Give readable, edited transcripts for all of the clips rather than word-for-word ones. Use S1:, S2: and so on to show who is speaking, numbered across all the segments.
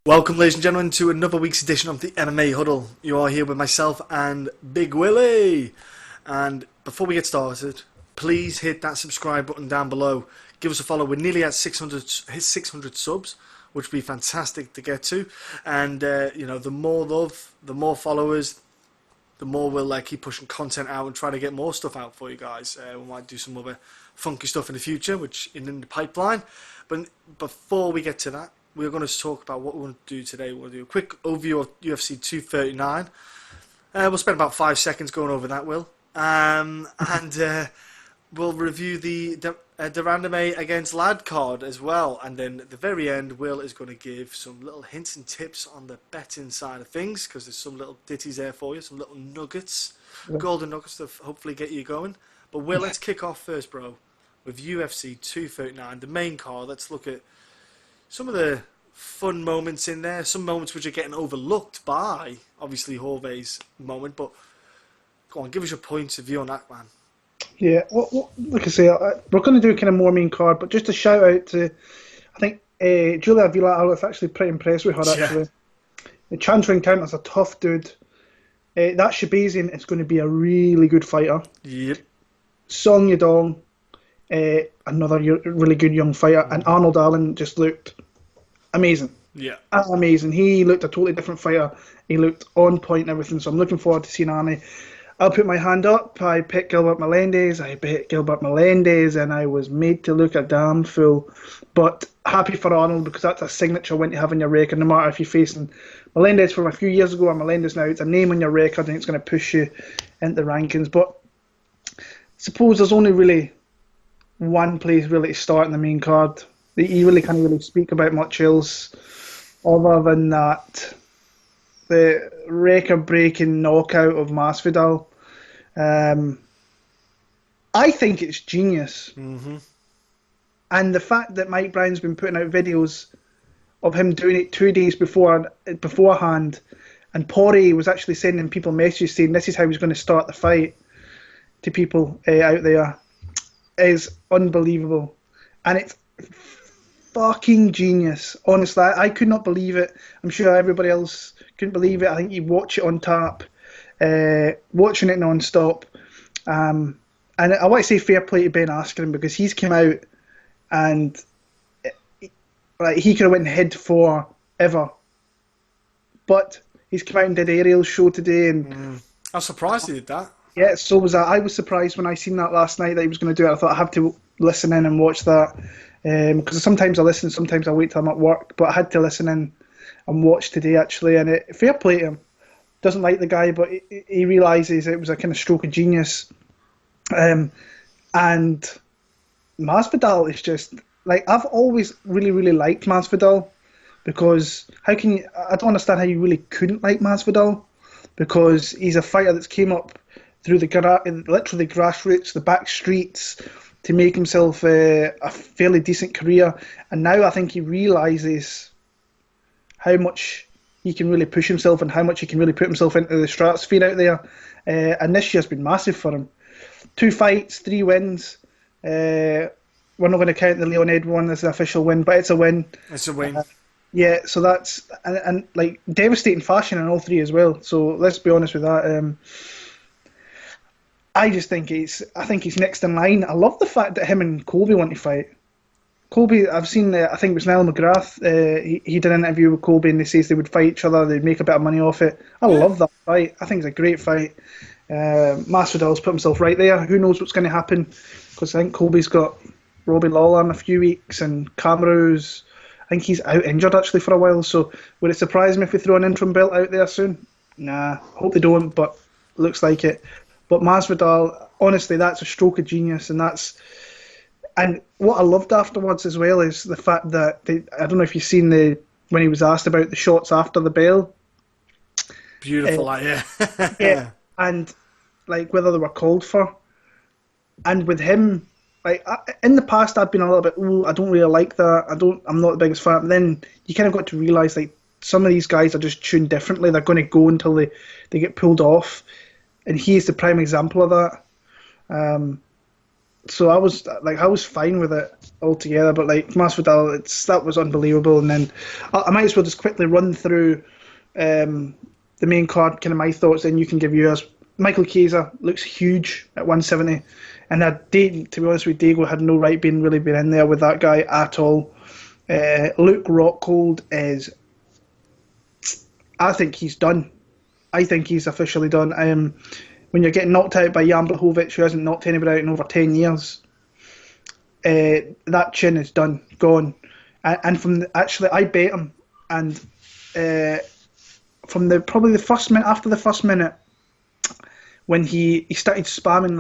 S1: Welcome, ladies and gentlemen, to another week's edition of the MMA Huddle. You are here with myself and Big Willie. And before we get started, please hit that subscribe button down below. Give us a follow. We're nearly at 600 subs, which would be fantastic to get to. And the more love, the more followers, the more we'll keep pushing content out and try to get more stuff out for you guys. We might do some other funky stuff in the future, which is in the pipeline. But before we get to that, we're going to talk about what we want to do today. We'll do a quick overview of UFC 239. We'll spend about 5 seconds going over that, Will. And we'll review the De Randamie against Ladd card as well. And then at the very end, Will is going to give some little hints and tips on the betting side of things, because there's some little ditties there for you, some little nuggets, golden nuggets to hopefully get you going. But Will, let's kick off first, bro, with UFC 239, the main card. Let's look at some of the fun moments in there, some moments which are getting overlooked by, obviously, Jorge's moment, but go on, give us your point of view on that, man.
S2: Yeah, well, like I say, we're going to do kind of more main card, but just a shout out to, I think, Julia Avila. I was actually pretty impressed with her, actually. The Chance Counter's a tough dude. That Shabazian is going to be a really good fighter.
S1: Yep.
S2: Song Yadong, another really good young fighter, and Arnold Allen just looked amazing.
S1: Yeah.
S2: Amazing. He looked a totally different fighter. He looked on point and everything, so I'm looking forward to seeing Arnie. I'll put my hand up. I picked Gilbert Melendez. I bet Gilbert Melendez, and I was made to look a damn fool. But happy for Arnold, because that's a signature win to have in your record, no matter if you're facing Melendez from a few years ago or Melendez now. It's a name on your record, and it's going to push you into the rankings. But I suppose there's only really one place really to start in the main card. You really can't really speak about much else other than that. The record-breaking knockout of Masvidal. I think it's genius.
S1: Mm-hmm.
S2: And the fact that Mike Brown's been putting out videos of him doing it 2 days beforehand, and Poirier was actually sending people messages saying this is how he's going to start the fight to people out there, is unbelievable. And it's fucking genius. Honestly, I could not believe it. I'm sure everybody else couldn't believe it. I think you watch it on tap, watching it non-stop. And I want to say fair play to Ben Askren, because he's come out and he could have went head for ever. But he's come out and did Ariel's show today. And
S1: I'm surprised he did that.
S2: Yeah, so was I. I was surprised when I seen that last night that he was going to do it. I thought I have to listen in and watch that. Because sometimes I listen, sometimes I wait till I'm at work. But I had to listen in and watch today, actually. And fair play to him. Doesn't like the guy, but he realises it was a kind of stroke of genius. And Masvidal is just, I've always really, really liked Masvidal. Because how can you... I don't understand how you really couldn't like Masvidal. Because he's a fighter that's came up through literally grassroots, the back streets, to make himself a fairly decent career. And now I think he realises how much he can really push himself and how much he can really put himself into the stratosphere out there. And this year's been massive for him. 2 fights, 3 wins. We're not going to count the Leon Ed one as an official win, but it's a win.
S1: It's a win.
S2: Yeah, so that's... And devastating fashion in all 3 as well. So let's be honest with that. I think he's next in line. I love the fact that him and Colby want to fight. Colby, I've seen, I think it was Niall McGrath, he did an interview with Colby and they says they would fight each other, they'd make a bit of money off it. I love that fight. I think it's a great fight. Masvidal's put himself right there. Who knows what's going to happen? Because I think Colby's got Robbie Lawler in a few weeks, and Kamaru's, I think he's out injured actually for a while, so would it surprise me if we throw an interim belt out there soon? Nah, hope they don't, but looks like it. But Masvidal, honestly, that's a stroke of genius, and what I loved afterwards as well is the fact that I don't know if you've seen when he was asked about the shots after the bell.
S1: Beautiful, yeah.
S2: Yeah, and whether they were called for, and with him, in the past I've been a little bit, I don't really like that. I'm not the biggest fan. But then you kind of got to realise some of these guys are just tuned differently. They're going to go until they get pulled off. And he is the prime example of that. So I was fine with it altogether, but like Masvidal, that was unbelievable. And then I might as well just quickly run through the main card, kind of my thoughts. Then you can give yours. Michael Chiesa looks huge at 170, and to be honest with you, Dago had no right being in there with that guy at all. Luke Rockhold is, I think he's done. I think he's officially done. When you're getting knocked out by Jan Blachowicz, who hasn't knocked anybody out in over 10 years, that chin is done, gone. And I bet him, and from probably the first minute, after the first minute, when he started spamming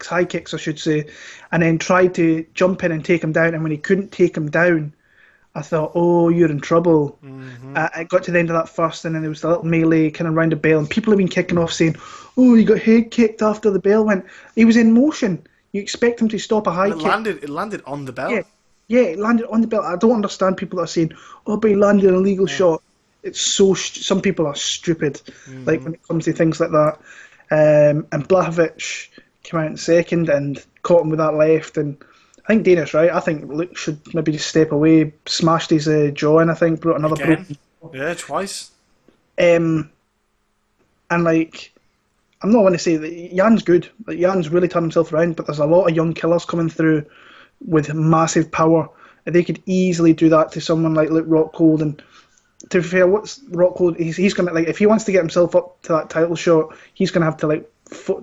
S2: high kicks I should say, and then tried to jump in and take him down, and when he couldn't take him down, I thought, oh, you're in trouble. Mm-hmm. I got to the end of that first, and then there was the little melee kind of round the bell, and people have been kicking off saying, oh, he got head kicked after the bell went. He was in motion. You expect him to stop a high kick.
S1: It landed on the bell.
S2: Yeah, it landed on the bell. I don't understand people that are saying, oh, but he landed an illegal shot. It's some people are stupid, like when it comes to things like that. And Blachowicz came out in second and caught him with that left, and I think Dana's right. I think Luke should maybe just step away, smashed his jaw in, I think, brought another broken.
S1: Yeah, twice.
S2: And like, I'm not going to say that Jan's good. Like, Jan's really turned himself around, but there's a lot of young killers coming through with massive power, and they could easily do that to someone like Luke Rockhold. And to be fair, what's Rockhold? He's going to, like, if he wants to get himself up to that title shot, he's going to have to like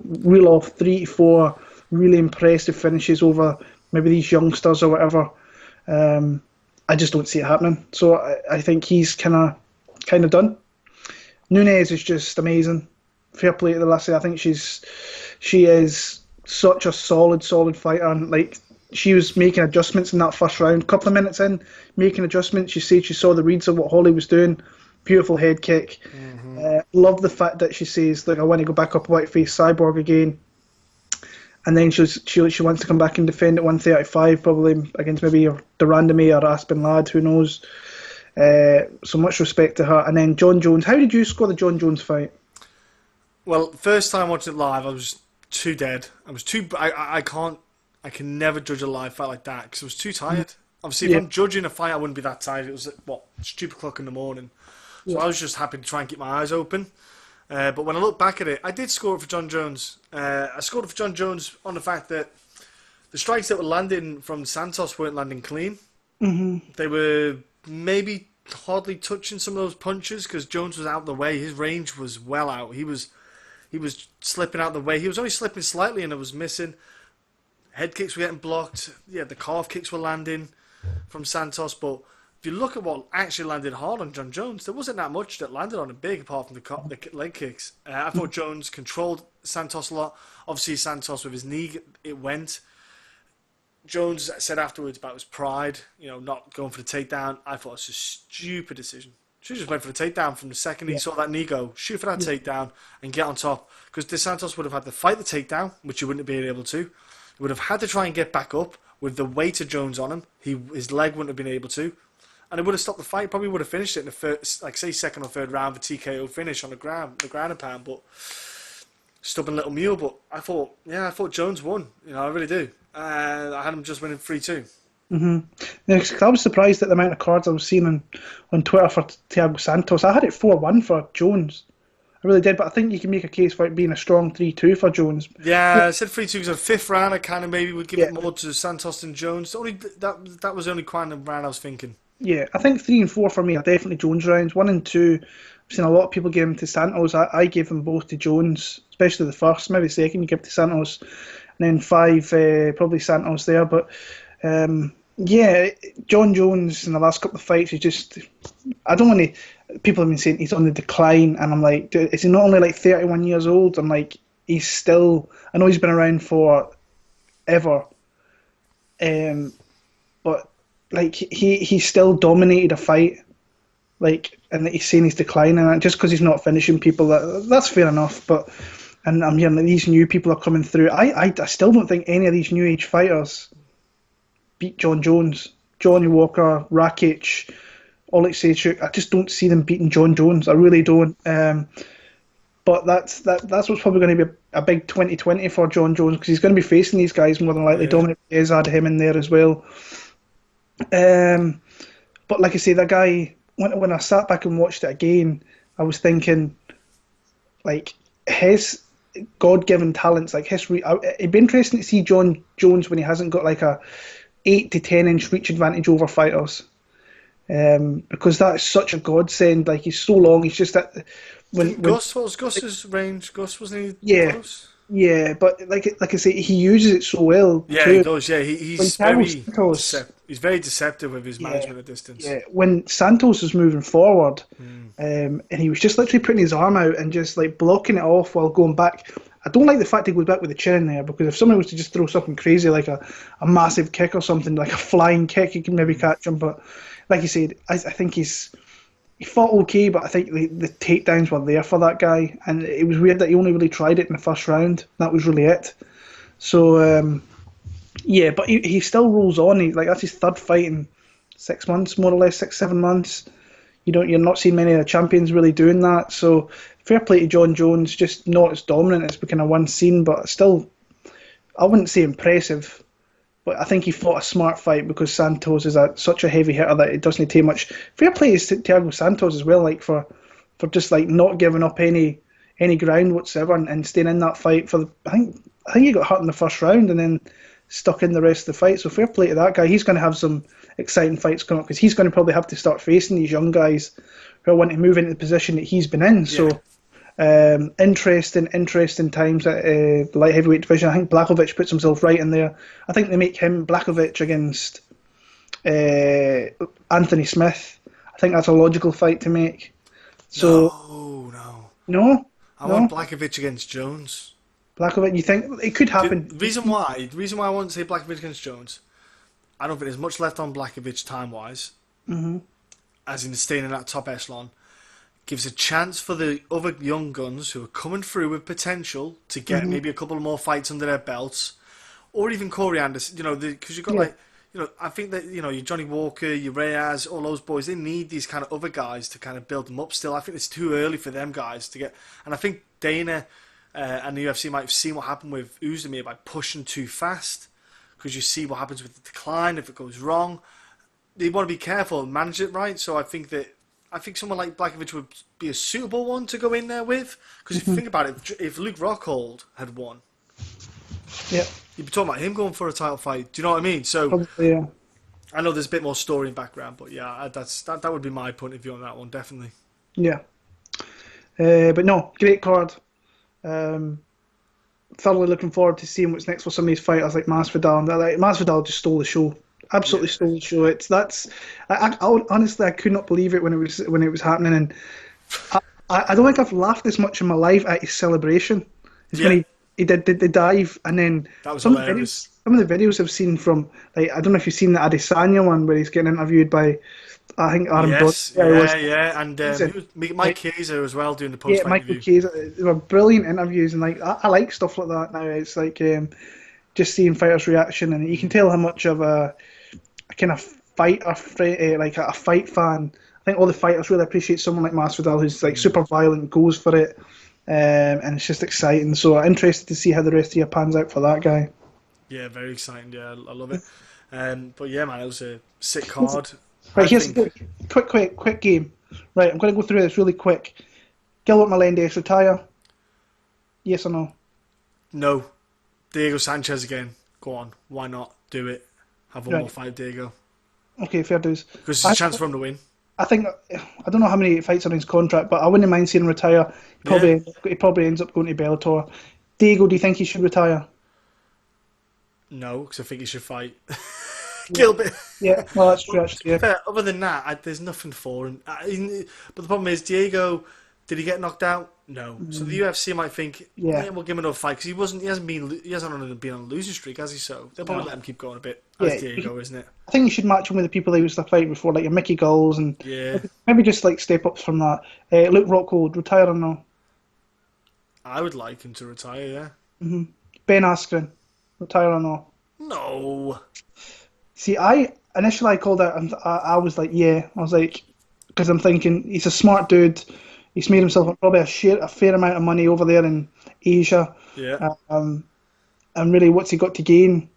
S2: reel off 3 to 4 really impressive finishes over maybe these youngsters or whatever. I just don't see it happening. So I think he's kind of done. Nunes is just amazing. Fair play to the lassie. I think she is such a solid fighter. And like, she was making adjustments in that first round. Couple of minutes in, making adjustments. She said she saw the reads of what Holly was doing. Beautiful head kick. Mm-hmm. Love the fact that she says, like, I want to go back up white face Cyborg again. And then she wants to come back and defend at 135, probably against maybe De Randamie or Aspen lad, who knows. So much respect to her. And then John Jones. How did you score the John Jones fight?
S1: Well, first time watching it live, I was too dead. I was too. I can never judge a live fight like that because I was too tired. Obviously, if I'm judging a fight, I wouldn't be that tired. It was at, stupid o'clock in the morning. So I was just happy to try and keep my eyes open. But when I look back at it, I did score it for John Jones. I scored it for John Jones on the fact that the strikes that were landing from Santos weren't landing clean. Mm-hmm. They were maybe hardly touching some of those punches because Jones was out of the way. His range was well out. He was slipping out of the way. He was only slipping slightly and it was missing. Head kicks were getting blocked. Yeah, the calf kicks were landing from Santos. But if you look at what actually landed hard on John Jones, there wasn't that much that landed on him big apart from the leg kicks. I thought Jones controlled Santos a lot. Obviously, Santos with his knee, it went. Jones said afterwards about his pride, not going for the takedown. I thought it was a stupid decision. Should just went for the takedown from the second he saw that knee go. Shoot for that takedown and get on top. Because De Santos would have had to fight the takedown, which he wouldn't have been able to. He would have had to try and get back up with the weight of Jones on him. His leg wouldn't have been able to. And it would have stopped the fight. Probably would have finished it in the first, second or third round, the TKO finish on the ground and pound. But stubborn little mule. But I thought Jones won. I really do. I had him just winning 3-2.
S2: Mm-hmm. Yeah, I was surprised at the amount of cards I was seeing on Twitter for Thiago Santos. I had it 4-1 for Jones. I really did, but I think you can make a case for it being a strong 3-2 for Jones.
S1: Yeah, I said 3-2 because the fifth round I kind of maybe would give it more to Santos than Jones. That was the only kind of round I was thinking.
S2: Yeah, I think 3 and 4 for me are definitely Jones rounds. 1 and 2, I've seen a lot of people give them to Santos. I gave them both to Jones, especially the first, maybe the second you give to Santos. And then 5, probably Santos there. But John Jones in the last couple of fights is just, I don't want to, people have been saying he's on the decline, and I'm like, dude, is he not only like 31 years old? I'm like, he's still, I know he's been around for ever, but like he still dominated a fight, like, and he's saying he's declining, and just because he's not finishing people, that's fair enough. But and I'm hearing that these new people are coming through. I still don't think any of these new age fighters beat John Jones, Johnny Walker, Rakic, Oleg Sejchuk. I just don't see them beating John Jones. I really don't. But that's what's probably going to be a big 2020 for John Jones, because he's going to be facing these guys more than likely. Dominic Reyes had him in there as well. But like I say, that guy, when I sat back and watched it again, I was thinking, like, his God-given talents, like it'd be interesting to see John Jones when he hasn't got like a 8 to 10 inch reach advantage over fighters, because that is such a godsend. Like, he's so long. He's just that
S1: Gus's range. Gus wasn't he?
S2: Yeah,
S1: close?
S2: Yeah, but like I say, he uses it so well.
S1: Yeah,
S2: too.
S1: he does. Yeah, he's very deceptive with his management of distance.
S2: Yeah, when Santos was moving forward, and he was just literally putting his arm out and just like blocking it off while going back. I don't like the fact he goes back with the chin in there, because if someone was to just throw something crazy like a massive kick or something, like a flying kick, you can maybe catch him. But like you said, I think he fought okay, but I think the takedowns were there for that guy, and it was weird that he only really tried it in the first round. That was really it. So yeah, but he still rolls on. That's his third fight in 6 months, more or less 6-7 months. You're not seeing many of the champions really doing that. So fair play to John Jones, just not as dominant as kind of one scene, but still, I wouldn't say impressive. But I think he fought a smart fight, because Santos is such a heavy hitter that it doesn't take much. Fair play to Thiago Santos as well, like for just like not giving up any ground whatsoever and staying in that fight for. I think he got hurt in the first round and then stuck in the rest of the fight. So fair play to that guy. He's going to have some exciting fights coming up, because he's going to probably have to start facing these young guys who want to move into the position that he's been in. Yeah. So. Interesting times at the light heavyweight division. I think Blachowicz puts himself right in there. I think they make him Blachowicz against Anthony Smith. I think that's a logical fight to make. So no.
S1: I want Blachowicz against Jones.
S2: Blachowicz, you think it could happen?
S1: The reason why I want to say Blachowicz against Jones, I don't think there's much left on Blachowicz time wise, as in staying in that top echelon. Gives a chance for the other young guns who are coming through with potential to get maybe a couple more fights under their belts, or even Corey Anderson. Because you've got I think that your Johnny Walker, your Reyes, all those boys, they need these kind of other guys to kind of build them up. Still, I think it's too early for them guys to get. And I think Dana and the UFC might have seen what happened with Uzdemir by pushing too fast, because you see what happens with the decline if it goes wrong. They want to be careful and manage it right. So I think someone like Blachowicz would be a suitable one to go in there with. Because if you think about it, if Luke Rockhold had won, you'd be talking about him going for a title fight. Do you know what I mean? So
S2: probably, yeah.
S1: I know there's a bit more story and background, but yeah, that would be my point of view on that one, definitely.
S2: Yeah. But no, great card. Thoroughly looking forward to seeing what's next for some of these fighters like Masvidal. Masvidal just stole the show. Absolutely stole the show. I honestly, I could not believe it when it was happening, and I don't think I've laughed as much in my life at his celebration. When he did the dive, and then
S1: that was hilarious.
S2: Some of the videos I've seen from, like, I don't know if you've seen the Adesanya one where he's getting interviewed by, I think, Aaron
S1: and Mike Cezar as well doing the post-fight
S2: Michael Cezar. They were brilliant interviews, and like I like stuff like that now. It's like just seeing fighters' reaction, and you can tell how much of a kind of fighter, like a fight fan. I think all the fighters really appreciate someone like Masvidal, who's like super violent, goes for it, and it's just exciting. So I'm interested to see how the rest of the year pans out for that guy. Yeah,
S1: very exciting. Yeah, I love it. But yeah, man, it was a sick card.
S2: Right, here's a quick game. Right, I'm going to go through this really quick. Gilbert Melendez retire? Yes or no?
S1: No. Diego Sanchez again. Go on. Why not? Do it. Have one more fight, Diego.
S2: Okay, fair dues.
S1: Because it's a chance for him to win.
S2: I don't know how many fights are in his contract, but I wouldn't mind seeing him retire. He probably ends up going to Bellator. Diego, do you think he should retire?
S1: No, because I think he should fight. Gilbert.
S2: Yeah, well, that's true, actually. Yeah.
S1: Fair. Other than that, there's nothing for him. But the problem is, Diego, did he get knocked out? No. So the UFC might think, we'll give him another fight, because he hasn't been on a losing streak, has he? So they'll probably let him keep going a bit. As Diego, isn't it?
S2: I think you should match him with the people he used to fight before, like your Mickey Galls, and maybe just like step ups from that. Luke Rockhold, retire or no?
S1: I would like him to retire. Yeah.
S2: Ben Askren, retire or no?
S1: No.
S2: See, initially I called out, and I was like, I was like, because I'm thinking he's a smart dude. He's made himself probably a fair amount of money over there in Asia.
S1: Yeah.
S2: And really, what's he got to gain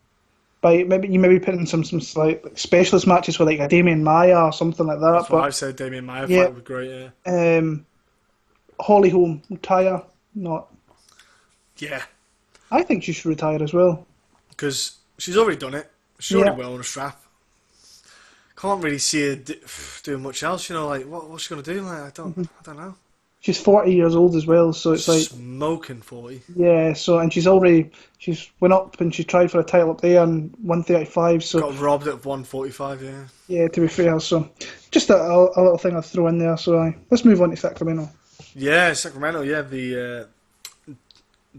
S2: by maybe putting some like specialist matches with like a Damian Maya or something like that?
S1: That's what
S2: But
S1: I said. Damian Maya
S2: yeah,
S1: fight would be great. Yeah.
S2: Holly Holm retire? Not.
S1: Yeah.
S2: I think she should retire as well.
S1: Because she's already done it. She's
S2: Yeah.
S1: already well on a strap. Can't really see her doing much else. You know, like what's she gonna do? Like I don't know.
S2: She's 40 years old as well, so it's like
S1: Smoking 40.
S2: yeah. So and she's went up and she tried for a title up there and 135. So
S1: Got robbed at 145. Yeah.
S2: yeah, to be fair, so just a little thing I'd throw in there. So let's move on to Sacramento.
S1: Yeah, Sacramento. Yeah, the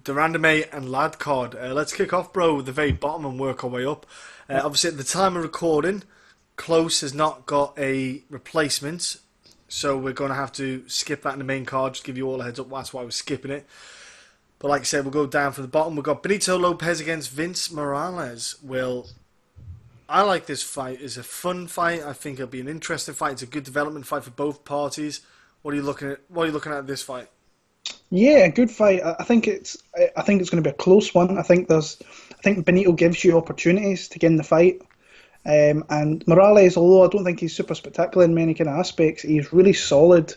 S1: De Randamie and Lad card. Let's kick off, bro, with the very bottom and work our way up. Obviously, at the time of recording, Close has not got a replacement, so we're going to have to skip that in the main card. Just give you all a heads up. That's why we're skipping it. But like I said, we'll go down from the bottom. We've got Benito Lopez against Vince Morales. I like this fight. It's a fun fight. I think it'll be an interesting fight. It's a good development fight for both parties. What are you looking at? What are you looking at this fight?
S2: Yeah, good fight. I think it's going to be a close one. I think Benito gives you opportunities to get in the fight. And Morales, although I don't think he's super spectacular in many kind of aspects, he's really solid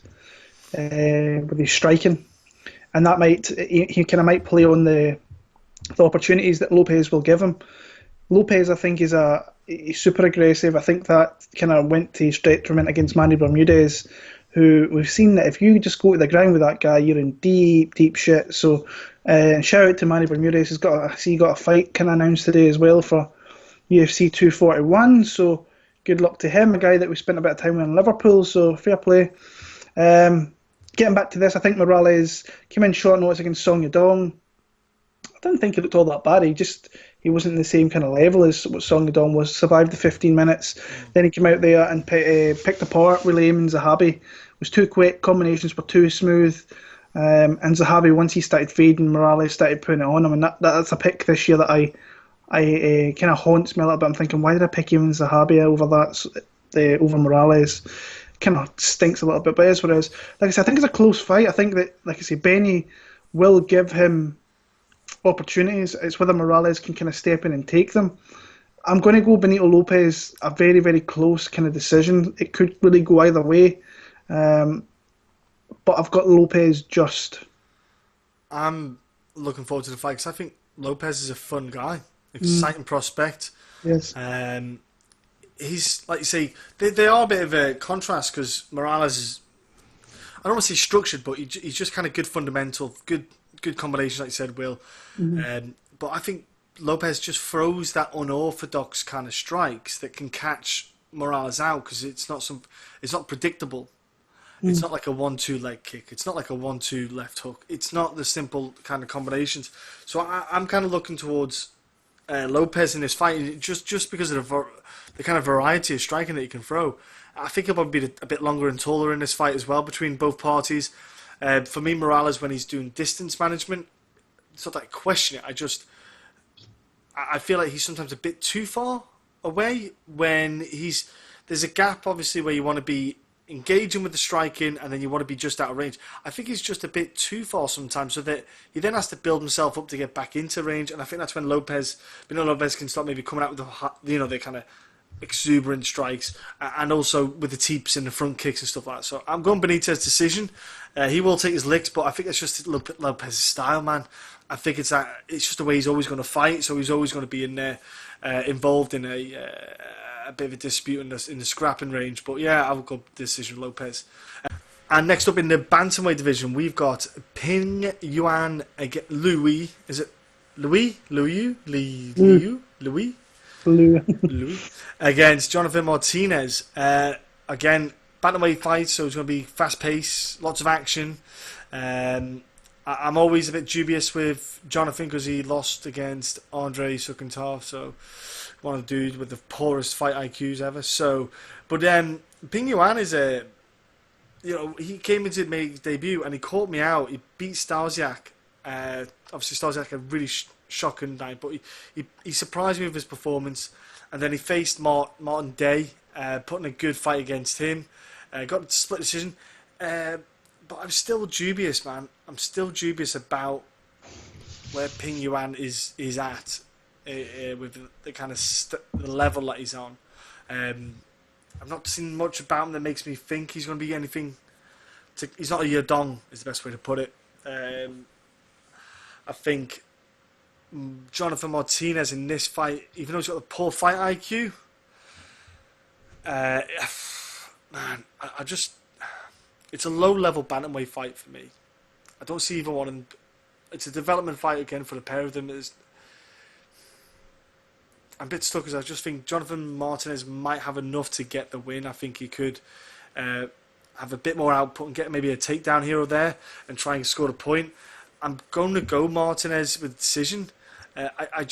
S2: with his striking, and that he kind of might play on the opportunities that Lopez will give him. Lopez, I think, he's super aggressive. I think that kind of went to his detriment against Manny Bermudez, who we've seen that if you just go to the ground with that guy, you're in deep, deep shit. So shout out to Manny Bermudez. He's got a fight kind of announced today as well for UFC 241, so good luck to him, a guy that we spent a bit of time with in Liverpool, so fair play. Getting back to this, I think Morales came in short notice against Song Yadong. I didn't think he looked all that bad. He wasn't the same kind of level as what Song Yadong was. Survived the 15 minutes, then he came out there and picked apart William and Zahabi. It was too quick, combinations were too smooth, and Zahabi, once he started fading, Morales started putting it on him, and that's a pick this year that I kind of haunts me a little bit. I'm thinking, why did I pick even Zahabi over Morales? Kind of stinks a little bit, but it is what it is. Like I said, I think it's a close fight. I think that, like I say, Benny will give him opportunities. It's whether Morales can kind of step in and take them. I'm going to go Benito Lopez, a very, very close kind of decision. It could really go either way. But I've got Lopez just.
S1: I'm looking forward to the fight because I think Lopez is a fun guy. Exciting prospect.
S2: Yes.
S1: He's, like you say, they are a bit of a contrast because Morales is, I don't want to say structured, but he's just kind of good fundamental, good combinations, like you said, Will. But I think Lopez just throws that unorthodox kind of strikes that can catch Morales out because it's not predictable. It's not like a 1-2 leg kick. It's not like a 1-2 left hook. It's not the simple kind of combinations. So I'm kind of looking towards Lopez in this fight, just because of the kind of variety of striking that he can throw. I think he'll probably be a bit longer and taller in this fight as well between both parties. For me, Morales, when he's doing distance management, it's not that I question it. I feel like he's sometimes a bit too far away when there's a gap, obviously, where you want to be engaging with the striking and then you want to be just out of range. I think he's just a bit too far sometimes, so that he then has to build himself up to get back into range, and I think that's when Lopez can start maybe coming out with the kind of exuberant strikes, and also with the teeps and the front kicks and stuff like that. So I'm going Benitez's decision. He will take his licks, but I think it's just Lopez's style, man. I think it's just the way he's always going to fight, so he's always going to be in there, involved in a bit of a dispute in the scrapping range. But yeah, I would go decision Lopez. And next up in the bantamweight division, we've got Ping Yuan against Louis. Is it Louis? Against Jonathan Martinez. Again, bantamweight fight, so it's going to be fast pace, lots of action. I'm always a bit dubious with Jonathan because he lost against Andre Sukantar, so one of the dudes with the poorest fight IQs ever. So, but Ping Yuan is he came into his debut and he caught me out. He beat Stasiak. Obviously, Stasiak had a really shocking night, but he surprised me with his performance. And then he faced Martin Day, putting a good fight against him. Got a split decision. But but I'm still dubious, man. I'm still dubious about where Ping Yuan is at with the kind of the level that he's on. I've not seen much about him that makes me think he's going to be anything. He's not a Yadong, is the best way to put it. I think Jonathan Martinez in this fight, even though he's got the poor fight IQ, man, I just... It's a low-level bantamweight fight for me. I don't see either one. And it's a development fight again for the pair of them. I'm a bit stuck because I just think Jonathan Martinez might have enough to get the win. I think he could have a bit more output and get maybe a takedown here or there and try and score a point. I'm going to go Martinez with decision. I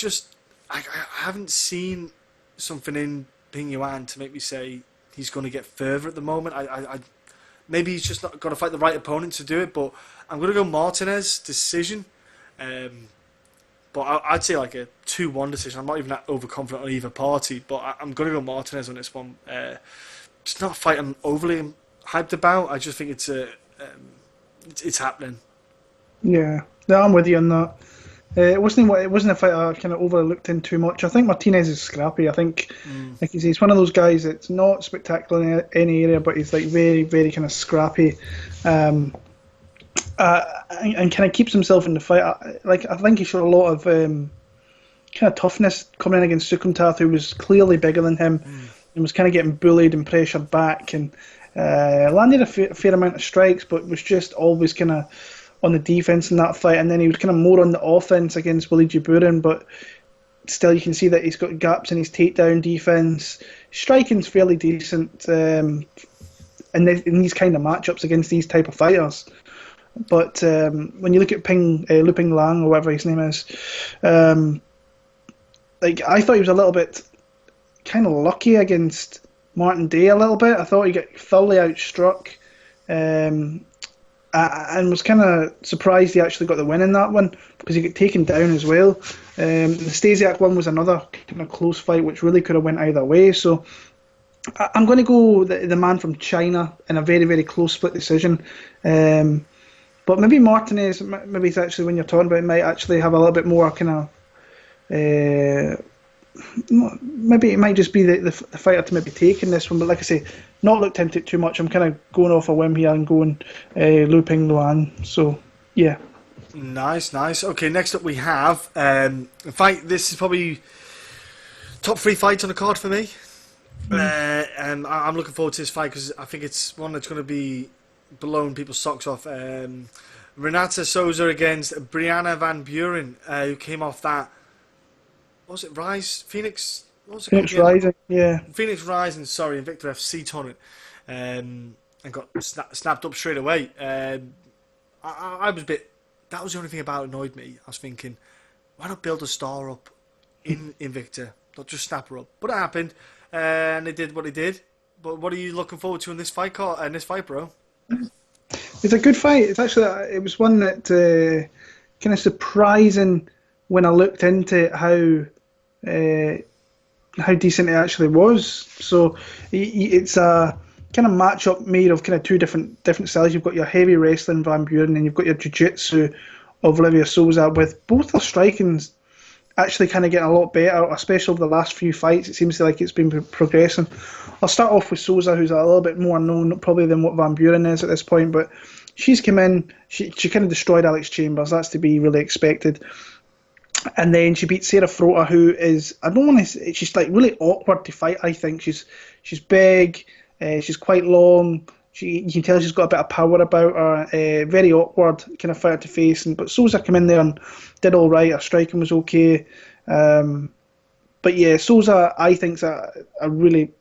S1: haven't seen something in Ping Yuan to make me say he's going to get further at the moment. Maybe he's just not got to fight the right opponent to do it, but I'm going to go Martinez decision. But I'd say like a 2-1 decision. I'm not even that overconfident on either party, but I'm going to go Martinez on this one. It's not a fight I'm overly hyped about. I just think it's happening.
S2: Yeah, I'm with you on that. It wasn't a fight I kind of overlooked in too much. I think Martinez is scrappy. I think, like you say, he's one of those guys that's not spectacular in any area, but he's like very, very kind of scrappy, and kind of keeps himself in the fight. I think he showed a lot of kind of toughness coming in against Sukumtath, who was clearly bigger than him, and was kind of getting bullied and pressured back, and landed a fair amount of strikes, but was just always kind of on the defense in that fight, and then he was kind of more on the offense against Burijah, but still you can see that he's got gaps in his takedown defense. Striking's fairly decent in these kind of matchups against these type of fighters. But when you look at Luping Lang, or whatever his name is, like I thought he was a little bit kind of lucky against Martin Day a little bit. I thought he got thoroughly outstruck. And was kind of surprised he actually got the win in that one because he got taken down as well. The Stasiak one was another kind of close fight which really could have went either way. So I'm going to go the man from China in a very, very close split decision. But maybe Martinez, maybe it's actually when you're talking about it, might actually have a little bit more kind of... maybe it might just be the fighter to maybe take in this one, but like I say, not looked into it too much. I'm kind of going off a whim here and going Luping Luan. So yeah,
S1: nice. Okay, next up we have in fact this is probably top 3 fights on the card for me, and I'm looking forward to this fight because I think it's one that's going to be blowing people's socks off. Renata Cezar against Brianna VanBuren, who came off that. What was it? Rise? Phoenix? What was it
S2: Phoenix Rising, yeah.
S1: Phoenix Rising, sorry, Invicta FC tournament. And got snapped up straight away. I was a bit... That was the only thing about it annoyed me. I was thinking, why not build a star up in Invicta? Not just snap her up. But it happened, and they did what they did. But what are you looking forward to in this fight, bro?
S2: It's a good fight. It's actually... It was one that kind of surprising when I looked into how decent it actually was. So it's a kind of matchup made of kind of two different styles. You've got your heavy wrestling VanBuren and you've got your jiu-jitsu of Livia Souza, with both their strikings actually kind of getting a lot better, especially over the last few fights. It seems like it's been progressing. I'll start off with Souza, who's a little bit more known probably than what VanBuren is at this point, but she's come in, she kind of destroyed Alex Chambers. That's to be really expected. And then she beat Sarah Frota, who is, I don't want to say, she's like really awkward to fight. I think she's big, she's quite long. You can tell she's got a bit of power about her. Very awkward kind of fighter to face. But Souza came in there and did all right. Her striking was okay. But yeah, Souza, I think, is a really...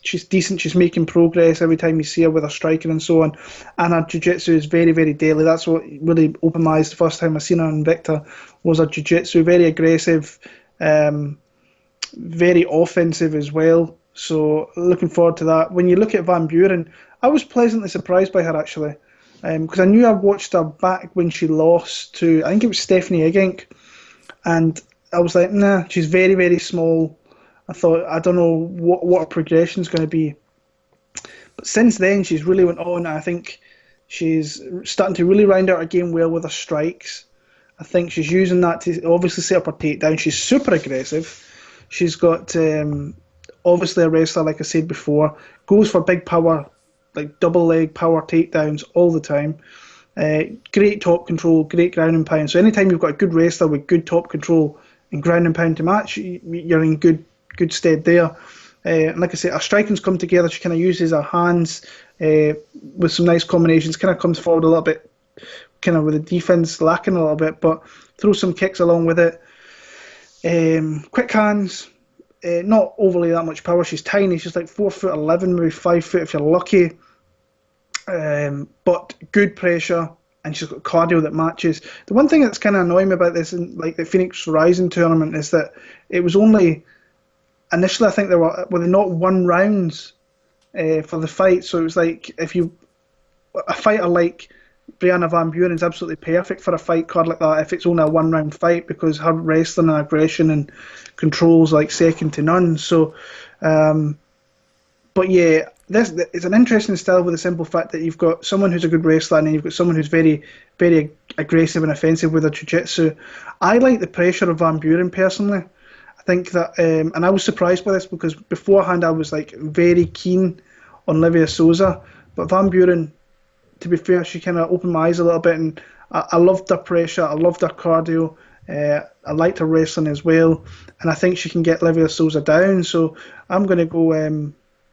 S2: She's decent. She's making progress every time you see her with her striking and so on. And her jiu-jitsu is very, very deadly. That's what really opened my eyes the first time I seen her in Invicta, was her jiu-jitsu. Very aggressive, very offensive as well. So looking forward to that. When you look at VanBuren, I was pleasantly surprised by her actually, because I knew I watched her back when she lost to, I think it was Stephanie Egink, and I was like, nah, she's very, very small. I thought, I don't know what her progression's going to be. But since then, she's really went on. I think She's starting to really round out her game well with her strikes. I think she's using that to obviously set up her takedown. She's super aggressive. She's got obviously a wrestler, like I said before, goes for big power, like double leg power takedowns all the time. Great top control, great ground and pound. So anytime you've got a good wrestler with good top control and ground and pound to match, you're in good stead there. And like I said, her striking's come together. She kind of uses her hands with some nice combinations. Kind of comes forward a little bit, kind of with the defense lacking a little bit, but throws some kicks along with it. Quick hands, not overly that much power. She's tiny. She's like 4'11", maybe 5 foot if you're lucky. But good pressure, and she's got cardio that matches. The one thing that's kind of annoying me about this, in like the Phoenix Rising tournament, is that it was only initially, I think there were not 1 rounds for the fight. So it was like a fighter like Brianna VanBuren is absolutely perfect for a fight card like that if it's only a 1 round fight, because her wrestling and aggression and control's like second to none. So, but yeah, this it's an interesting style with the simple fact that you've got someone who's a good wrestler and then you've got someone who's very, very aggressive and offensive with her jiu-jitsu. I like the pressure of VanBuren personally. I think that, and I was surprised by this because beforehand I was like very keen on Livia Souza, but VanBuren, to be fair, she kind of opened my eyes a little bit, and I loved her pressure, I loved her cardio, I liked her wrestling as well, and I think she can get Livia Souza down, so I'm going to go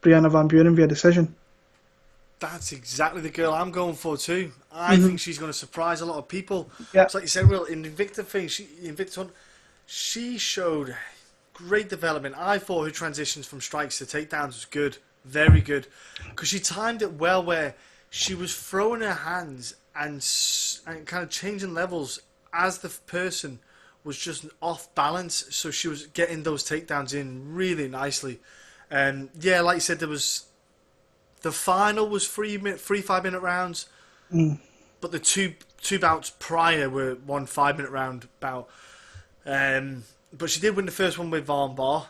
S2: Brianna VanBuren via decision.
S1: That's exactly the girl I'm going for too. I think she's going to surprise a lot of people.
S2: Yeah.
S1: It's like you said, Will, in the Invicta thing, she showed great development. I thought her transitions from strikes to takedowns was good, very good, because she timed it well where she was throwing her hands and kind of changing levels as the person was just off balance, so she was getting those takedowns in really nicely. Yeah, like you said, the final was 3 5-minute rounds, but the two bouts prior were 1 5-minute round bout. But she did win the first one with VanBuren,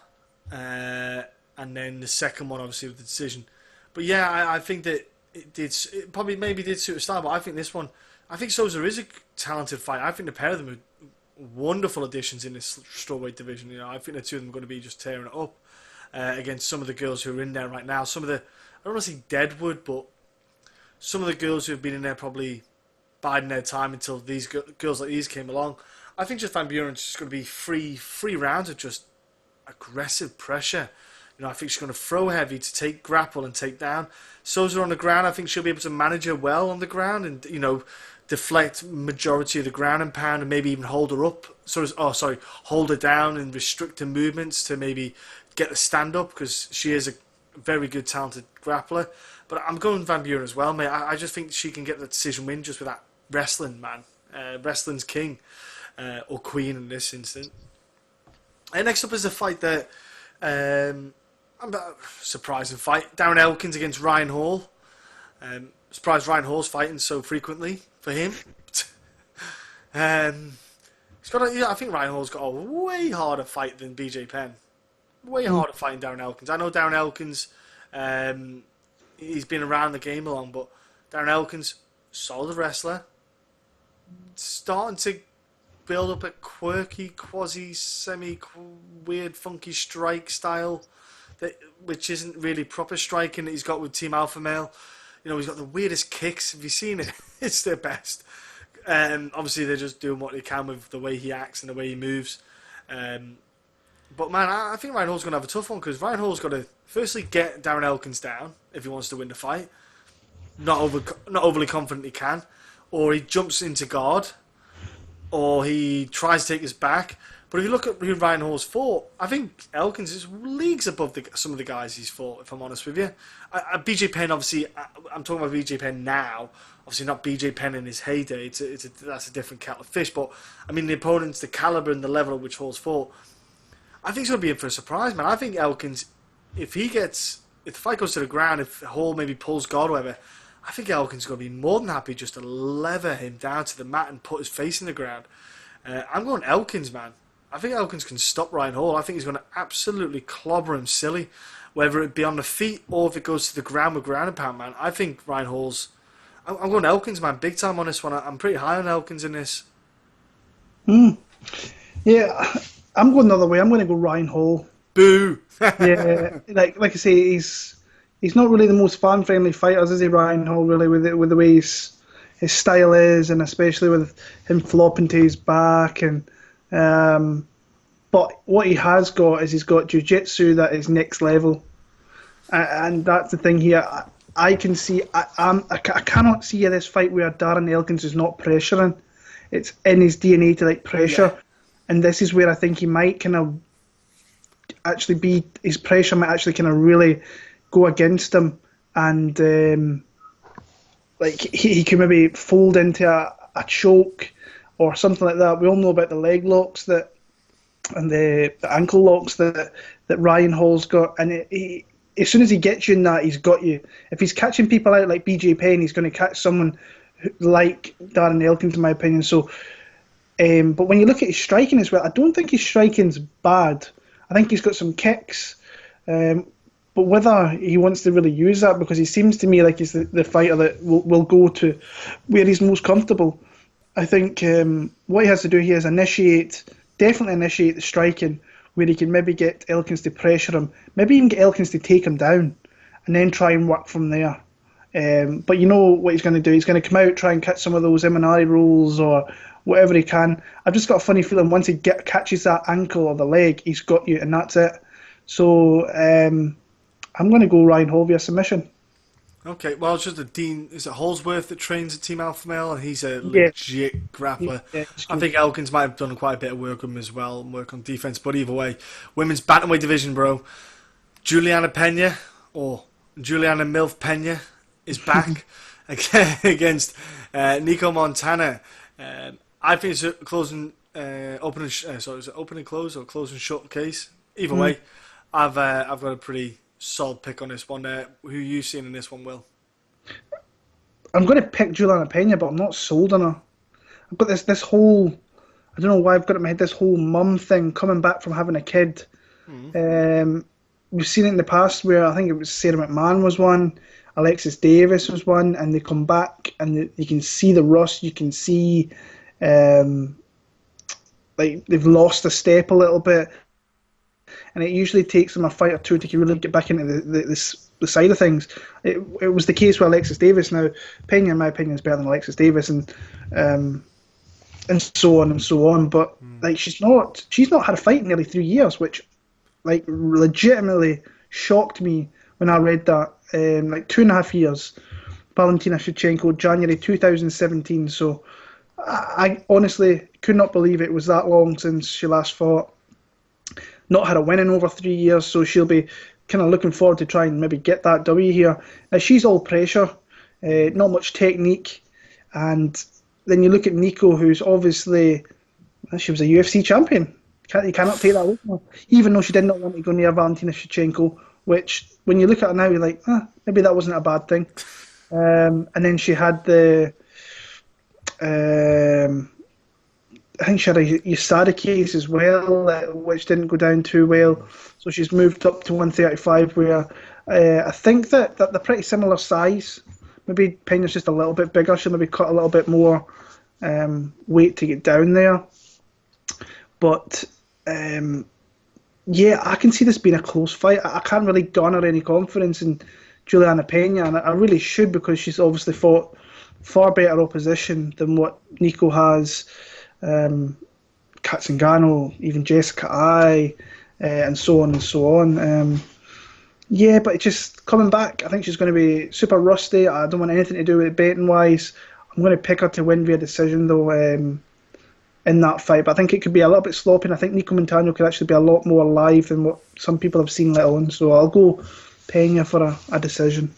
S1: and then the second one obviously with the decision. But yeah, I think that it probably maybe did suit her style, but I think this one, I think Cezar is a talented fighter. I think the pair of them are wonderful additions in this strawweight division. You know, I think the two of them are going to be just tearing it up against some of the girls who are in there right now. Some of the, I don't want to say deadwood, but some of the girls who have been in there probably biding their time until these girls like these came along. I think just VanBuren's just going to be three rounds of just aggressive pressure. You know, I think she's going to throw heavy to take grapple and take down. Cezar on the ground, I think she'll be able to manage her well on the ground and, you know, deflect majority of the ground and pound and maybe even hold her up. Hold her down and restrict her movements to maybe get the stand up, because she is a very good, talented grappler. But I'm going VanBuren as well, mate. I just think she can get the decision win just with that wrestling, man. Wrestling's king, or queen in this instance. And next up is a fight that surprising fight. Darren Elkins against Ryan Hall. Surprised Ryan Hall's fighting so frequently for him. I think Ryan Hall's got a way harder fight than BJ Penn. Way harder fighting Darren Elkins. I know Darren Elkins, he's been around the game a long, but Darren Elkins, solid wrestler, starting to build up a quirky, quasi, semi-weird, funky strike style, which isn't really proper striking that he's got with Team Alpha Male. You know, he's got the weirdest kicks. Have you seen it? It's their best. Obviously, they're just doing what they can with the way he acts and the way he moves. But man, I think Ryan Hall's going to have a tough one, because Ryan Hall's got to firstly get Darren Elkins down if he wants to win the fight. Not overly confident he can, or he jumps into guard, or he tries to take his back. But if you look at who Ryan Hall's fought, I think Elkins is leagues above some of the guys he's fought, if I'm honest with you. BJ Penn, obviously, I'm talking about BJ Penn now, obviously not BJ Penn in his heyday, that's a different kettle of fish, but I mean the opponents, the calibre and the level at which Hall's fought, I think he's going to be in for a surprise, man. I think Elkins, if the fight goes to the ground, if Hall maybe pulls guard or whatever, I think Elkins is going to be more than happy just to lever him down to the mat and put his face in the ground. I'm going Elkins, man. I think Elkins can stop Ryan Hall. I think he's going to absolutely clobber him silly, whether it be on the feet or if it goes to the ground with ground and pound, man. I think Ryan Hall's I'm going Elkins, man, big time on this one. I'm pretty high on Elkins in this.
S2: Yeah, I'm going the other way. I'm going to go Ryan Hall.
S1: Boo!
S2: Yeah, like I say, he's not really the most fan friendly fighters, is he, Ryan Hall? Really, with the way his style is, and especially with him flopping to his back, and but what he has got is he's got jiu-jitsu that is next level, and that's the thing here. I can see I cannot see this fight where Darren Elkins is not pressuring. It's in his DNA to like pressure, and this is where I think he might kind of actually be, his pressure might actually kind of really go against him, and like he can maybe fold into a choke or something like that. We all know about the leg locks and the ankle locks that Ryan Hall's got, and he, as soon as he gets you in that, he's got you. If he's catching people out like BJ Penn, he's going to catch someone like Darren Elkins, in my opinion. So, but when you look at his striking as well, I don't think his striking's bad. I think he's got some kicks, but whether he wants to really use that, because he seems to me like he's the fighter that will go to where he's most comfortable. I think what he has to do here is definitely initiate the striking, where he can maybe get Elkins to pressure him, maybe even get Elkins to take him down, and then try and work from there. But you know what he's going to do? He's going to come out, try and catch some of those M&I rolls or whatever he can. I've just got a funny feeling once he catches that ankle or the leg, he's got you, and that's it. So I'm going to go Ryan Hall via submission.
S1: Okay, well, it's just is it Holsworth that trains at Team Alpha Male, and he's a legit grappler.
S2: Yeah,
S1: I think Elkins might have done quite a bit of work with him as well, and work on defense. But either way, women's bantamweight division, bro. Julianna Pena, or Julianna Milf Pena, is back against Nicco Montano. I think it's a closing, open and close or close and shut case. Either way, I've got a pretty solid pick on this one. Who are you seeing in this one, Will?
S2: I'm going to pick Julianna Pena, but I'm not sold on her. I've got this whole, I don't know why I've got it in my head, this whole mum thing, coming back from having a kid. We've seen it in the past where I think it was Sarah McMahon was one, Alexis Davis was one, and they come back and you can see the rust, you can see like they've lost a step a little bit. And it usually takes them a fight or two to really get back into the side of things. It was the case with Alexis Davis. Now, Pena, in my opinion, is better than Alexis Davis, and so on and so on. But like she's not had a fight in nearly 3 years, which like legitimately shocked me when I read that. Like 2.5 years. Valentina Shevchenko, January 2017. So I honestly could not believe it was that long since she last fought. Not had a win in over 3 years, so she'll be kind of looking forward to try and maybe get that W here. Now, she's all pressure, not much technique, and then you look at Nicco, who's obviously, she was a UFC champion. You cannot take that away from her, even though she did not want to go near Valentina Shevchenko, which, when you look at her now, you're like, maybe that wasn't a bad thing. And then she had I think she had a USADA case as well, which didn't go down too well. So she's moved up to 135, where I think that they're pretty similar size. Maybe Pena's just a little bit bigger. She'll maybe cut a little bit more weight to get down there. But yeah, I can see this being a close fight. I can't really garner any confidence in Julianna Pena, and I really should, because she's obviously fought far better opposition than what Nicco has. Katzengano, even Jessica Ai, and so on and so on. Yeah, but it's just coming back. I think she's going to be super rusty. I don't want anything to do with it betting wise. I'm going to pick her to win via decision though in that fight. But I think it could be a little bit sloppy. And I think Nicco Montano could actually be a lot more live than what some people have seen let on. So I'll go Pena for a decision.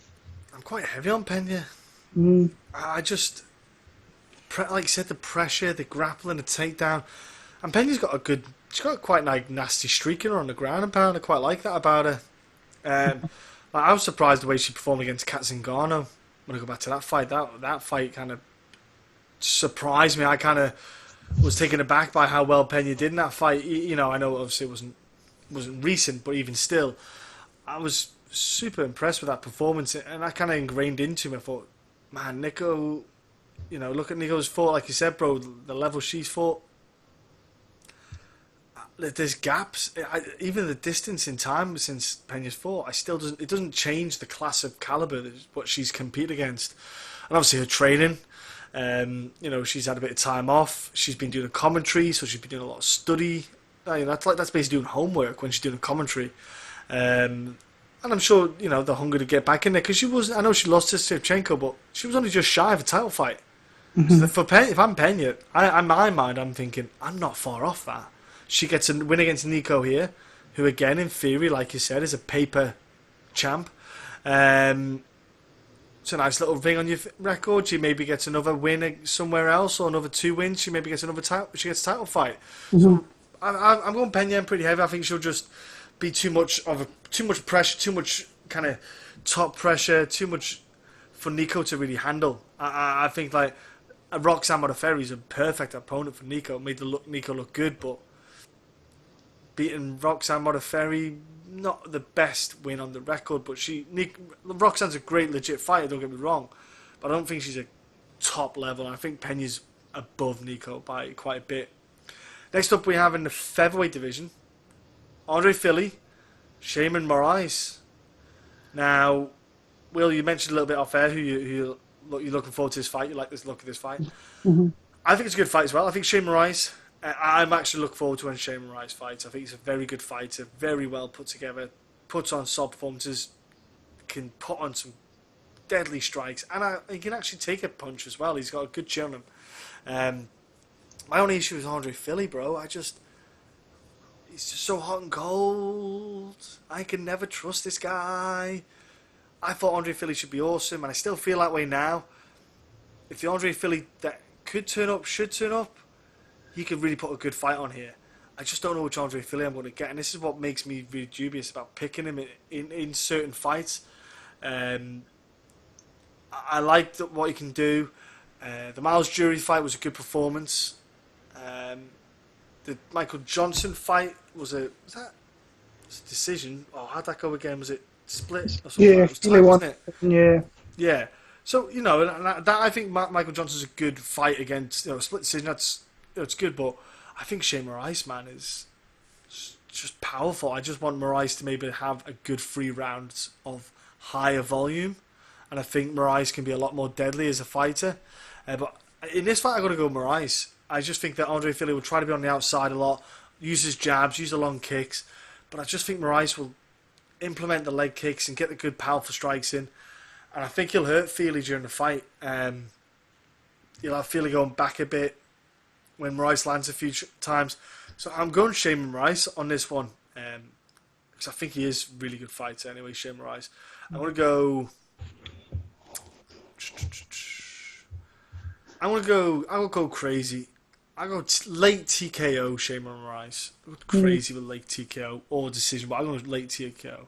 S1: I'm quite heavy on Pena. I just, like you said, the pressure, the grappling, the takedown, and Pena's got she's got quite a nasty streak in her on the ground, apparently. I quite like that about her. I was surprised the way she performed against Katzengano. When I go back to that fight, that fight kind of surprised me. I kind of was taken aback by how well Pena did in that fight. You know, I know obviously it wasn't recent, but even still, I was super impressed with that performance, and I kind of ingrained into me. I thought, man, Nicco, look at Nicco's fought, like you said, bro, the level she's fought. There's gaps. Even the distance in time since Pena's fought, it doesn't change the class of caliber that what she's competed against. And obviously her training, she's had a bit of time off. She's been doing a commentary, so she's been doing a lot of study. That's basically doing homework when she's doing a commentary. And I'm sure, the hunger to get back in there, because I know she lost to Shevchenko, but she was only just shy of a title fight. So if I'm Pena, in my mind, I'm thinking, I'm not far off that. She gets a win against Nicco here, who again, in theory, like you said, is a paper champ. It's a nice little thing on your record. She maybe gets another win somewhere else, or another 2 wins. She maybe gets another title. She gets a title fight. So I'm going Pena pretty heavy. I think she'll just be too much pressure, too much kind of top pressure, too much for Nicco to really handle. I think like Roxanne Modafferi is a perfect opponent for Nicco. Made Nicco look good, but beating Roxanne Modafferi, not the best win on the record, but Roxanne's a great legit fighter, don't get me wrong, but I don't think she's a top level. I think Pena's above Nicco by quite a bit. Next up we have in the featherweight division, Andre Fili, Sheymon Moraes. Now, Will, you mentioned a little bit off air you're looking forward to this fight. You like this look of this fight. I think it's a good fight as well. I think Sheymon Moraes, I'm actually looking forward to when Sheymon Moraes fights. I think he's a very good fighter, very well put together, puts on solid performances, can put on some deadly strikes, and he can actually take a punch as well. He's got a good chin on him. My only issue is Andre Fili, bro. He's just so hot and cold. I can never trust this guy. I thought Andre Fili should be awesome, and I still feel that way now. If the Andre Fili that could turn up, should turn up, he could really put a good fight on here. I just don't know which Andre Fili I'm going to get, and this is what makes me really dubious about picking him in certain fights. I liked what he can do. The Miles Jury fight was a good performance. The Michael Johnson fight was a decision. Oh, how'd that go again? Was it split or something?
S2: Yeah,
S1: It was tight, wasn't it?
S2: Yeah.
S1: Yeah. So that I think Michael Johnson's a good fight against split decision. It's good, but I think Sheymon Moraes, man, is just powerful. I just want Moraes to maybe have a good 3 rounds of higher volume, and I think Moraes can be a lot more deadly as a fighter. But in this fight, I got to go Moraes. I just think that Andre Fili will try to be on the outside a lot, use his jabs, use the long kicks, but I just think Moraes will implement the leg kicks and get the good powerful strikes in, and I think he'll hurt Fili during the fight. You'll have Fili going back a bit when Moraes lands a few times. So I'm going Sheymon Moraes on this one, because I think he is a really good fighter anyway, Sheymon Moraes. I'm going to go crazy. I go late TKO Sheymon Moraes. I go crazy with late TKO or decision, but I'm going late TKO.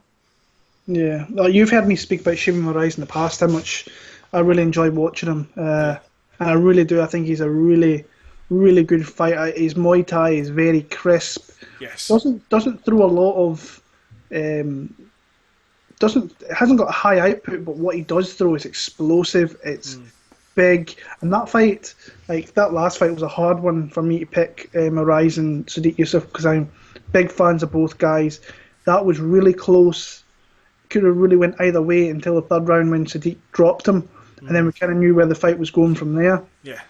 S2: Yeah, well, you've heard me speak about Sheymon Moraes in the past, how much I really enjoy watching him, and I really do. I think he's a really, really good fighter. His Muay Thai is very crisp.
S1: Yes.
S2: Doesn't throw a lot of, hasn't got a high output, but what he does throw is explosive. It's big, and that fight, like that last fight, was a hard one for me to pick Moraes and Sadiq Yusuff, because I'm big fans of both guys. That was really close. Could have really went either way until the 3rd round when Sadiq dropped him, and then we kind of knew where the fight was going from there.
S1: Yeah.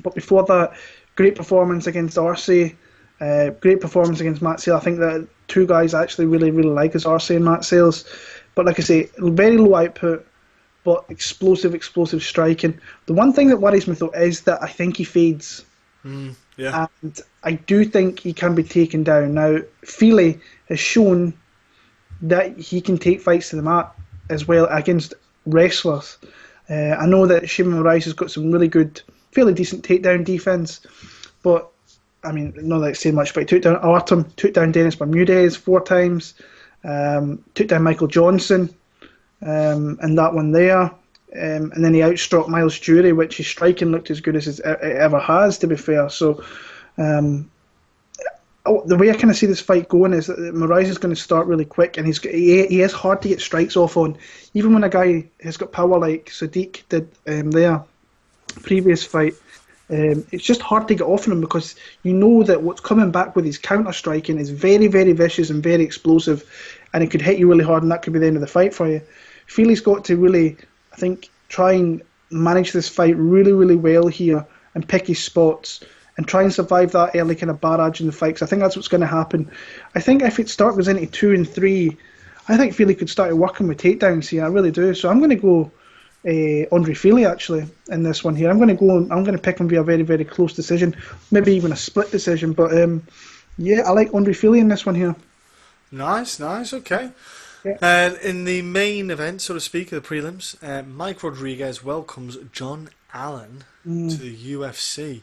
S2: But before that, great performance against Arce, great performance against Matt Sales. I think that 2 guys I actually really, really like is Arce and Matt Sales. But like I say, very low output, but explosive striking. The one thing that worries me though is that I think he fades.
S1: Yeah.
S2: And I do think he can be taken down. Now, Fili has shown that he can take fights to the mat as well against wrestlers. I know that Sheymon Moraes has got some really good, fairly decent takedown defense, but I mean, not that it's saying much, but he took down Artem, took down Dennis Bermudez 4 times, took down Michael Johnson, and that one there, and then he outstruck Miles Jury, which his striking looked as good as it ever has, to be fair. So the way I kind of see this fight going is that Moraes is going to start really quick, and he is hard to get strikes off on. Even when a guy has got power like Sadiq did their previous fight, it's just hard to get off on him because you know that what's coming back with his counter striking is very, very vicious and very explosive, and it could hit you really hard, and that could be the end of the fight for you. Fili's got to really, I think, try and manage this fight really, really well here and pick his spots and try and survive that early kind of barrage in the fight, because I think that's what's going to happen. I think if it goes into 2 and 3, I think Fili could start working with takedowns here. I really do. So I'm going to go Andre Fili actually in this one here. I'm going to pick him via a very, very close decision, maybe even a split decision. But yeah, I like Andre Fili in this one here.
S1: Nice, okay.
S2: Yeah.
S1: And in the main event, so to speak, of the prelims, Mike Rodriguez welcomes John Allan to the UFC.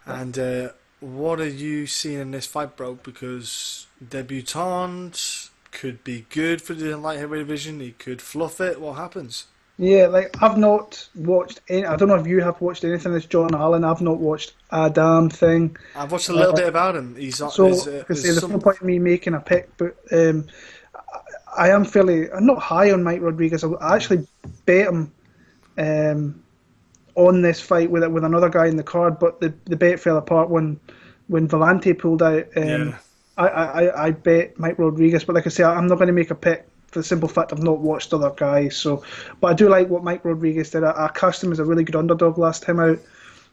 S1: And what are you seeing in this fight, bro? Because debutant could be good for the light heavyweight division. He could fluff it. What happens?
S2: Yeah, like I've not watched any. I don't know if you have watched anything of this John Allan. I've not watched a damn thing.
S1: I've watched a little bit about him. He's
S2: so there's no point in me making a pick, but I am fairly not high on Mike Rodriguez. I actually bet him on this fight with another guy in the card, but the bet fell apart when Vellante pulled out. I bet Mike Rodriguez, but like I say, I'm not going to make a pick for the simple fact I've not watched other guys. So, but I do like what Mike Rodriguez did. I cast him as a really good underdog last time out.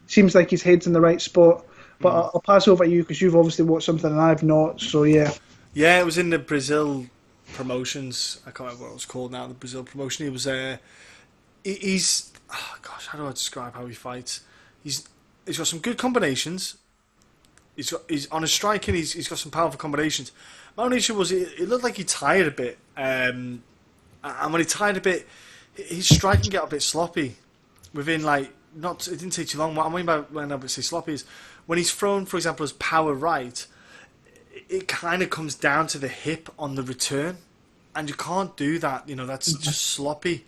S2: Seems like his head's in the right spot. But I'll pass over to you because you've obviously watched something and I've not. So yeah.
S1: Yeah, it was in the Brazil promotions. I can't remember what it was called now. The Brazil promotion. He was he's. Oh gosh, how do I describe how he fights? He's got some good combinations. He's on his striking. He's got some powerful combinations. My only issue was it looked like he tired a bit, and when he tired a bit, his striking got a bit sloppy. Within it didn't take too long. What I mean by when I would say sloppy is when he's thrown, for example, his power right, it kind of comes down to the hip on the return, and you can't do that. That's just sloppy.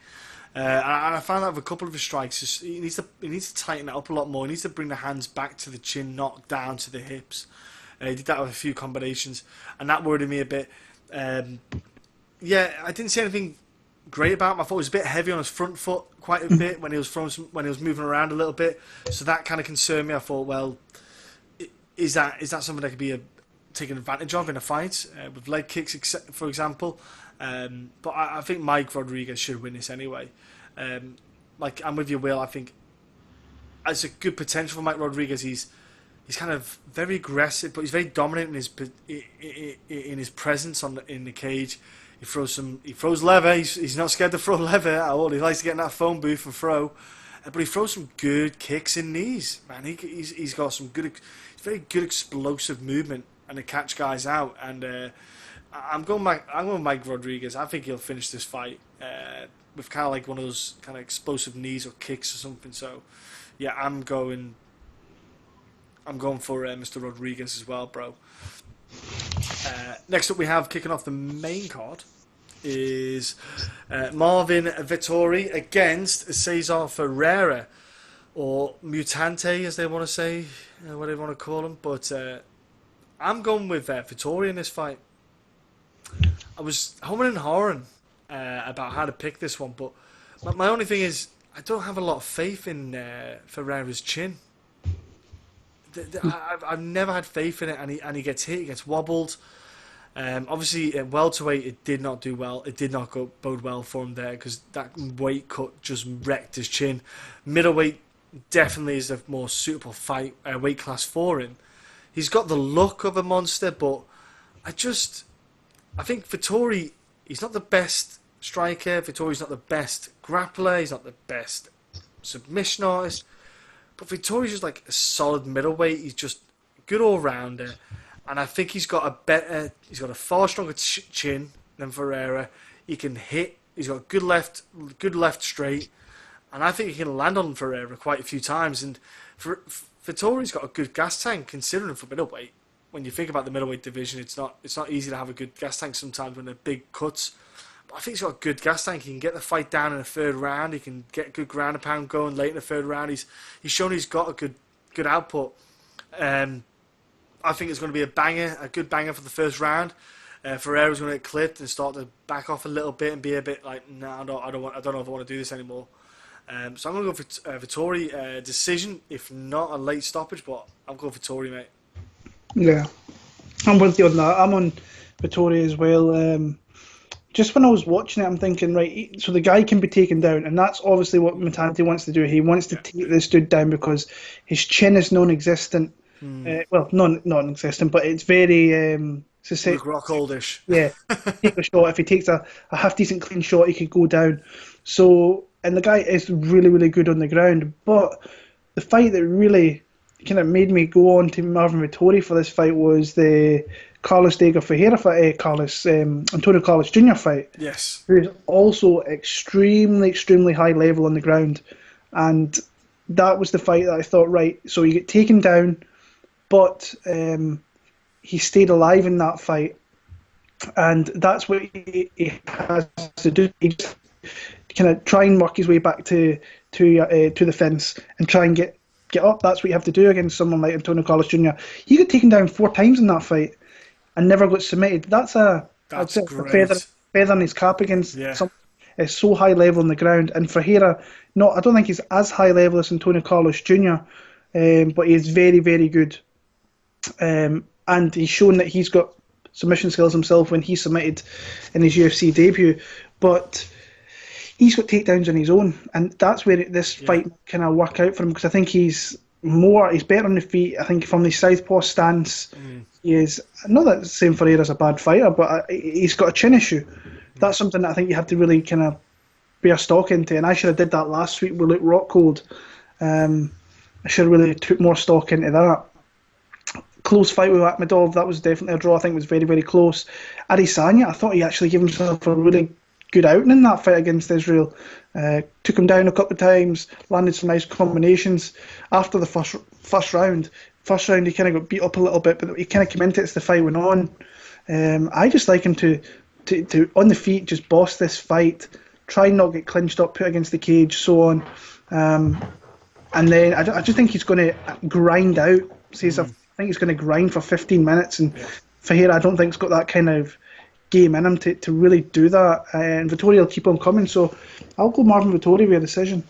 S1: And I found that with a couple of his strikes, he needs to tighten it up a lot more. He needs to bring the hands back to the chin, not down to the hips. He did that with a few combinations, and that worried me a bit. Yeah, I didn't see anything great about him. I thought he was a bit heavy on his front foot quite a bit when he was moving around a little bit. So that kind of concerned me. I thought, well, is that something that could be taken advantage of in a fight with leg kicks, for example? But I think Mike Rodriguez should win this anyway. I'm with you, Will. I think as a good potential for Mike Rodriguez, he's kind of very aggressive, but he's very dominant in his presence in the cage. He throws leather. He's not scared to throw leather at all. He likes to get in that phone booth and throw. But he throws some good kicks and knees, man. He's got some very good explosive movement and to catch guys out. And I'm going Mike Rodriguez. I think he'll finish this fight with kind of like one of those kind of explosive knees or kicks or something. So, yeah, I'm going for Mr. Rodriguez as well, bro. Next up, we have kicking off the main card is Marvin Vettori against Cezar Ferreira, or Mutante, as they want to say, whatever you want to call him. But I'm going with Vettori in this fight. I was humming and hawing about how to pick this one, but my only thing is I don't have a lot of faith in Ferreira's chin. I've never had faith in it, and he gets hit, he gets wobbled. Obviously, at welterweight, it did not do well. It did not bode well for him there because that weight cut just wrecked his chin. Middleweight definitely is a more suitable weight class for him. He's got the look of a monster, but I think Vettori, he's not the best striker. Vettori's not the best grappler. He's not the best submission artist. But Vettori's just like a solid middleweight. He's just a good all-rounder. And I think he's got a far stronger chin than Ferreira. He can hit. He's got good left straight. And I think he can land on Ferreira quite a few times. And Vettori's got a good gas tank considering for middleweight. When you think about the middleweight division, it's not easy to have a good gas tank sometimes when they're big cuts. But I think he's got a good gas tank. He can get the fight down in the third round. He can get a good ground and pound going late in the third round. He's shown he's got a good output. I think it's going to be a good banger for the first round. Ferreira's going to get clipped and start to back off a little bit and be a bit like, no, I don't know if I want to do this anymore. So I'm going to go for Vettori decision, if not a late stoppage, but I'm going for Vettori, mate.
S2: Yeah, I'm with you on that. I'm on Vettori as well. Just when I was watching it, I'm thinking, right, so the guy can be taken down, and that's obviously what Montano wants to do. He wants to take this dude down because his chin is non-existent. Well, non-existent, but it's very...
S1: rock oldish.
S2: Yeah, take a shot. If he takes a half-decent clean shot, he could go down. So, and the guy is really, really good on the ground. But the fight that really kind of made me go on to Marvin Vettori for this fight was the Carlos Diego Ferreira fight, Antonio Carlos Jr. fight.
S1: Yes.
S2: Who is also extremely, extremely high level on the ground. And that was the fight that I thought, right, so you get taken down, but he stayed alive in that fight. And that's what he has to do. He just kind of try and work his way back to the fence and try and get up. That's what you have to do against someone like Antonio Carlos Jr. He got taken down 4 times in that fight and never got submitted. That's a feather in his cap against someone. It's so high level on the ground. And Ferreira, I don't think he's as high level as Antonio Carlos Jr., but he is very, very good. And he's shown that he's got submission skills himself when he submitted in his UFC debut. But he's got takedowns on his own, and that's where this fight kind of work out for him, because I think he's better on the feet. I think from the southpaw stance, he is. Not that saying Ferreira's a bad fighter, but he's got a chin issue. That's something that I think you have to really kind of bear stock into, and I should have did that last week with Luke Rockhold. I should have really took more stock into that. Close fight with Akhmedov, that was definitely a draw. I think it was very, very close. Adesanya, I thought he actually gave himself a really good outing in that fight against Israel. Took him down a couple of times, landed some nice combinations. After the first round he kind of got beat up a little bit, but he kind of came into it as the fight went on. I just like him to on the feet just boss this fight, try and not get clinched up, put against the cage, so on. And then I just think he's going to grind out Cezar. I think he's going to grind for 15 minutes, and Ferreira I don't think has got that kind of game in him to really do that, and Vettori will keep on coming, so I'll go Marvin Vettori with a decision.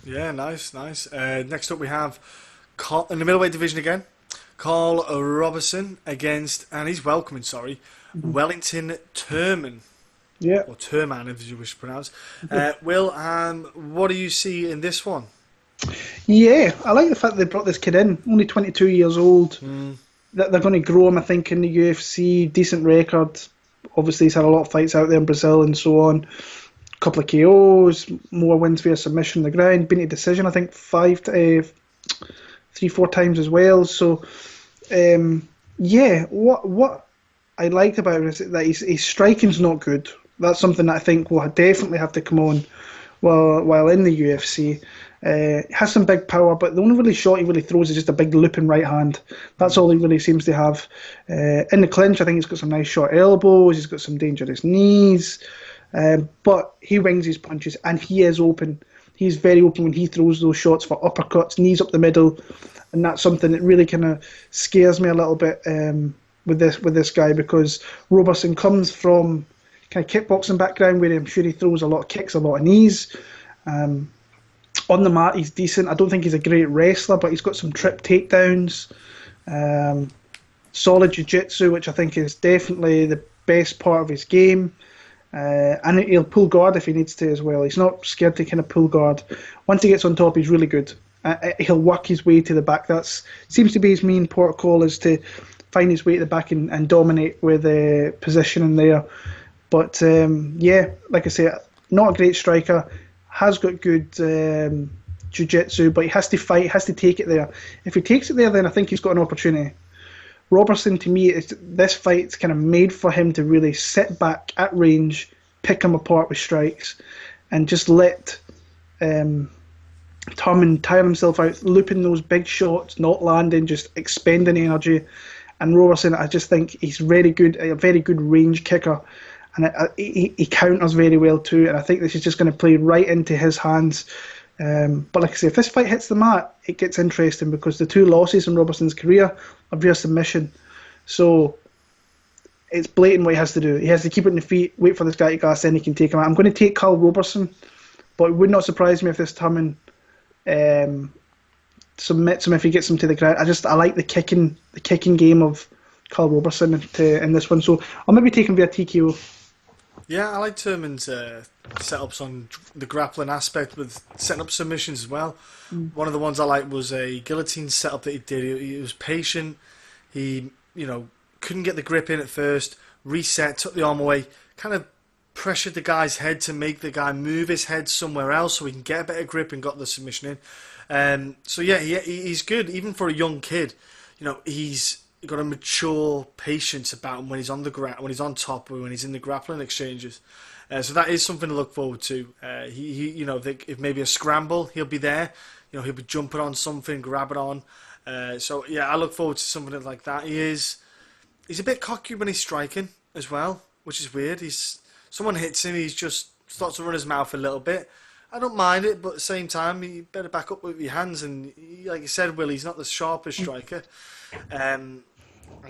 S1: Yeah, nice. Next up we have Karl, in the middleweight division again, Karl Roberson against, and he's welcoming, Wellington Turman.
S2: Yeah.
S1: Or Turman, if you wish to pronounce. Will, what do you see in this one?
S2: Yeah, I like the fact they brought this kid in, only 22 years old. That they're going to grow him, I think, in the UFC, decent record. Obviously, he's had a lot of fights out there in Brazil and so on. A couple of KOs, more wins via submission on the ground. Been to decision, I think, 3-4 times as well. So, what I liked about him is that his striking's not good. That's something that I think will definitely have to come on while in the UFC. Has some big power, but the only really shot he really throws is just a big looping right hand. That's all he really seems to have. In the clinch, I think he's got some nice short elbows, he's got some dangerous knees, but he wings his punches, and he is open. He's very open when he throws those shots for uppercuts, knees up the middle, and that's something that really kind of scares me a little bit with this guy, because Roberson comes from kind of kickboxing background where I'm sure he throws a lot of kicks, a lot of knees. On the mat, he's decent. I don't think he's a great wrestler, but he's got some trip takedowns. Solid jiu-jitsu, which I think is definitely the best part of his game. And he'll pull guard if he needs to as well. He's not scared to kind of pull guard. Once he gets on top, he's really good. He'll work his way to the back. That seems to be his main protocol, is to find his way to the back and dominate with positioning there. But like I say, not a great striker. Has got good jiu-jitsu, but he has to fight, has to take it there. If he takes it there, then I think he's got an opportunity. Roberson, to me, this fight's kind of made for him to really sit back at range, pick him apart with strikes, and just let Turman tire himself out, looping those big shots, not landing, just expending energy. And Roberson, I just think he's a very good range kicker. And he counters very well too, and I think this is just going to play right into his hands. But like I say, if this fight hits the mat, it gets interesting because the two losses in Roberson's career are via submission. So it's blatant what he has to do. He has to keep it in the feet, wait for this guy to gas in, he can take him out. I'm going to take Karl Roberson, but it would not surprise me if this Turman submits him if he gets him to the ground. I like the kicking game of Karl Roberson in this one. So I'll maybe take him via TKO.
S1: Yeah, I like Turman's setups on the grappling aspect with setting up submissions as well. One of the ones I liked was a guillotine setup that he did. He was patient. He, couldn't get the grip in at first, reset, took the arm away, kind of pressured the guy's head to make the guy move his head somewhere else so he can get a better grip and got the submission in. So yeah, he's good, even for a young kid. He's got a mature patience about him when he's on the when he's on top, or when he's in the grappling exchanges. So that is something to look forward to. If maybe a scramble, he'll be there. He'll be jumping on something, grabbing on. So yeah, I look forward to something like that. He's a bit cocky when he's striking as well, which is weird. Someone hits him, he's just starts to run his mouth a little bit. I don't mind it, but at the same time, you better back up with your hands. And like you said, Will, he's not the sharpest striker. And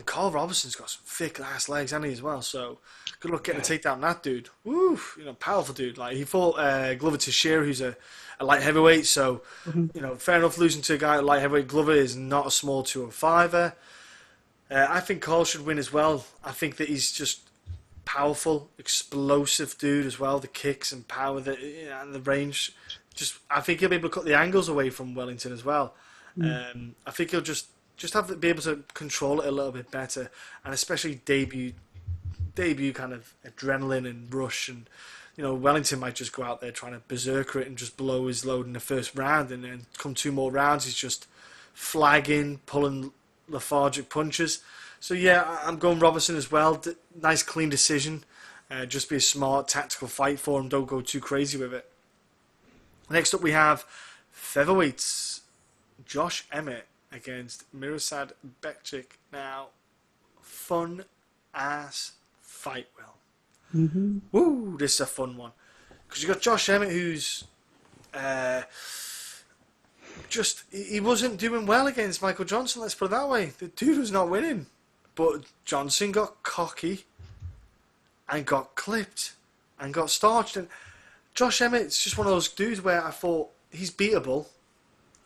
S1: Karl Roberson's got some thick ass legs, hasn't he, as well? So good luck getting a takedown on that dude. Woo, powerful dude. Like he fought Glover Teixeira, who's a light heavyweight. So fair enough losing to a guy at light heavyweight. Glover is not a small 205er. I think Karl should win as well. I think that he's just powerful, explosive dude as well. The kicks and power and the range. I think he'll be able to cut the angles away from Wellington as well. I think he'll just have to be able to control it a little bit better, and especially debut kind of adrenaline and rush. And Wellington might just go out there trying to berserker it and just blow his load in the first round, and then come 2 more rounds he's just flagging, pulling lethargic punches. So yeah, I'm going Roberson as well. Nice clean decision. Just be a smart tactical fight for him. Don't go too crazy with it. Next up we have featherweights. Josh Emmett against Mirsad Bektic. Now, fun ass fight, Will. Woo, this is a fun one. Because you got Josh Emmett, who's he wasn't doing well against Michael Johnson, let's put it that way. The dude was not winning. But Johnson got cocky and got clipped and got starched. And Josh Emmett's just one of those dudes where I thought he's beatable.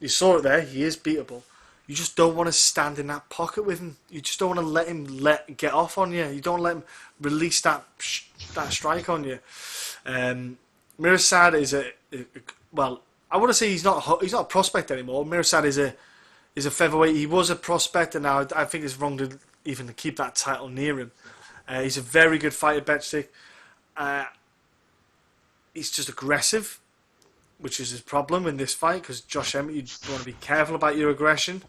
S1: You saw it there, he is beatable. You just don't want to stand in that pocket with him. You just don't want to let him get off on you. You don't let him release that strike on you. Mirsad is well, I want to say he's not a prospect anymore. Mirsad is a featherweight. He was a prospect, and now I think it's wrong to even keep that title near him. He's a very good fighter, Bektic. He's just aggressive, which is his problem in this fight, because Josh Emmett, you want to be careful about your aggression.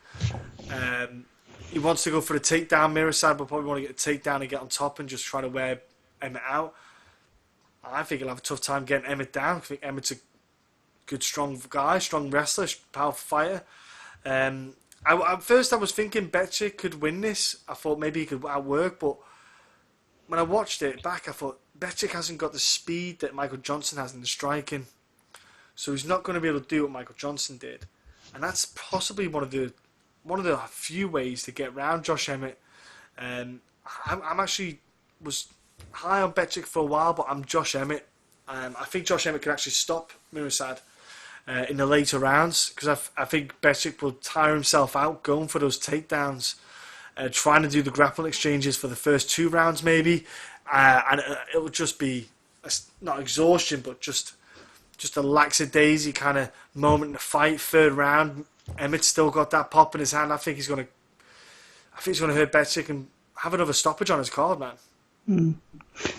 S1: He wants to go for the takedown. Mirsad will probably want to get a takedown and get on top and just try to wear Emmett out. I think he'll have a tough time getting Emmett down. I think Emmett's a good, strong guy, strong wrestler, powerful fighter. At first I was thinking Bektic could win this. I thought maybe he could outwork, but when I watched it back, I thought Bektic hasn't got the speed that Michael Johnson has in the striking. So he's not going to be able to do what Michael Johnson did. And that's possibly one of the few ways to get around Josh Emmett. I'm actually was high on Bektic for a while, but I'm Josh Emmett. I think Josh Emmett can actually stop Mirsad in the later rounds, because I think Bektic will tire himself out going for those takedowns, trying to do the grappling exchanges for the first 2 rounds maybe, and it will just be not exhaustion, but just a lackadaisy kind of moment in the fight. 3rd round, Emmett's still got that pop in his hand. I think he's going to hurt Bektic and have another stoppage on his card, man.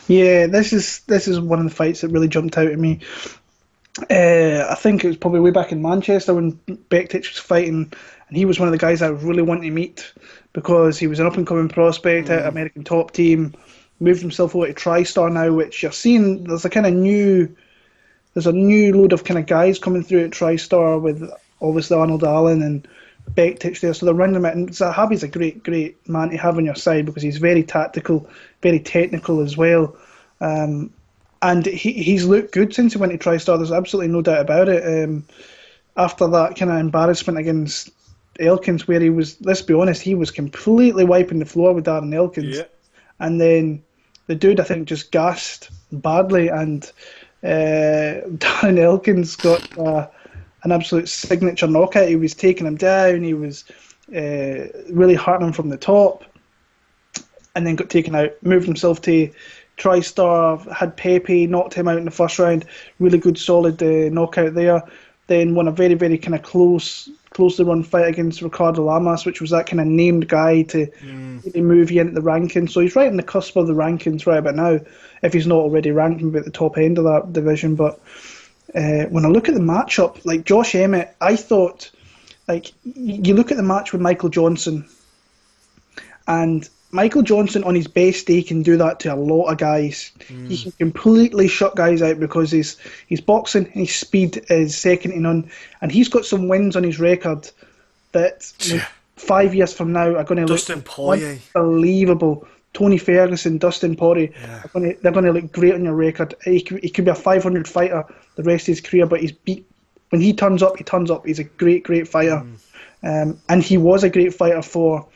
S2: Yeah, this is one of the fights that really jumped out at me. I think it was probably way back in Manchester when Bektic was fighting, and he was one of the guys I really wanted to meet because he was an up-and-coming prospect at American Top Team, moved himself over to TriStar now, which you're seeing there's a new load of kind of guys coming through at TriStar with obviously Arnold Allan and Bektic there, so they're running him out, and Zahabi's a great man to have on your side because he's very tactical, very technical as well. And he's looked good since he went to TriStar. There's absolutely no doubt about it. after that kind of embarrassment against Elkins, where he was, let's be honest, he was completely wiping the floor with Darren Elkins.
S1: Yeah.
S2: And then the dude, I think, just gassed badly, and Darren Elkins got an absolute signature knockout. He was taking him down, he was really hurting him from the top, and then got taken out, moved himself to TriStar, had Pepe, knocked him out in the first round, really good solid knockout there. Then won a very, very kind of closely run fight against Ricardo Lamas, which was that kind of named guy to really move you into the rankings. So he's right on the cusp of the rankings right about now, if he's not already ranked maybe at the top end of that division. But when I look at the matchup, like Josh Emmett, I thought, like, you look at the match with Michael Johnson, and Michael Johnson on his best day can do that to a lot of guys. He can completely shut guys out because his boxing and his speed is second to none, and he's got some wins on his record that 5 years from now are going to look unbelievable. Tony Ferguson, Dustin Poirier, they're going to look great on your record. He could be a 500 fighter the rest of his career, but when he turns up, he turns up. He's a great, great fighter, and he was a great fighter for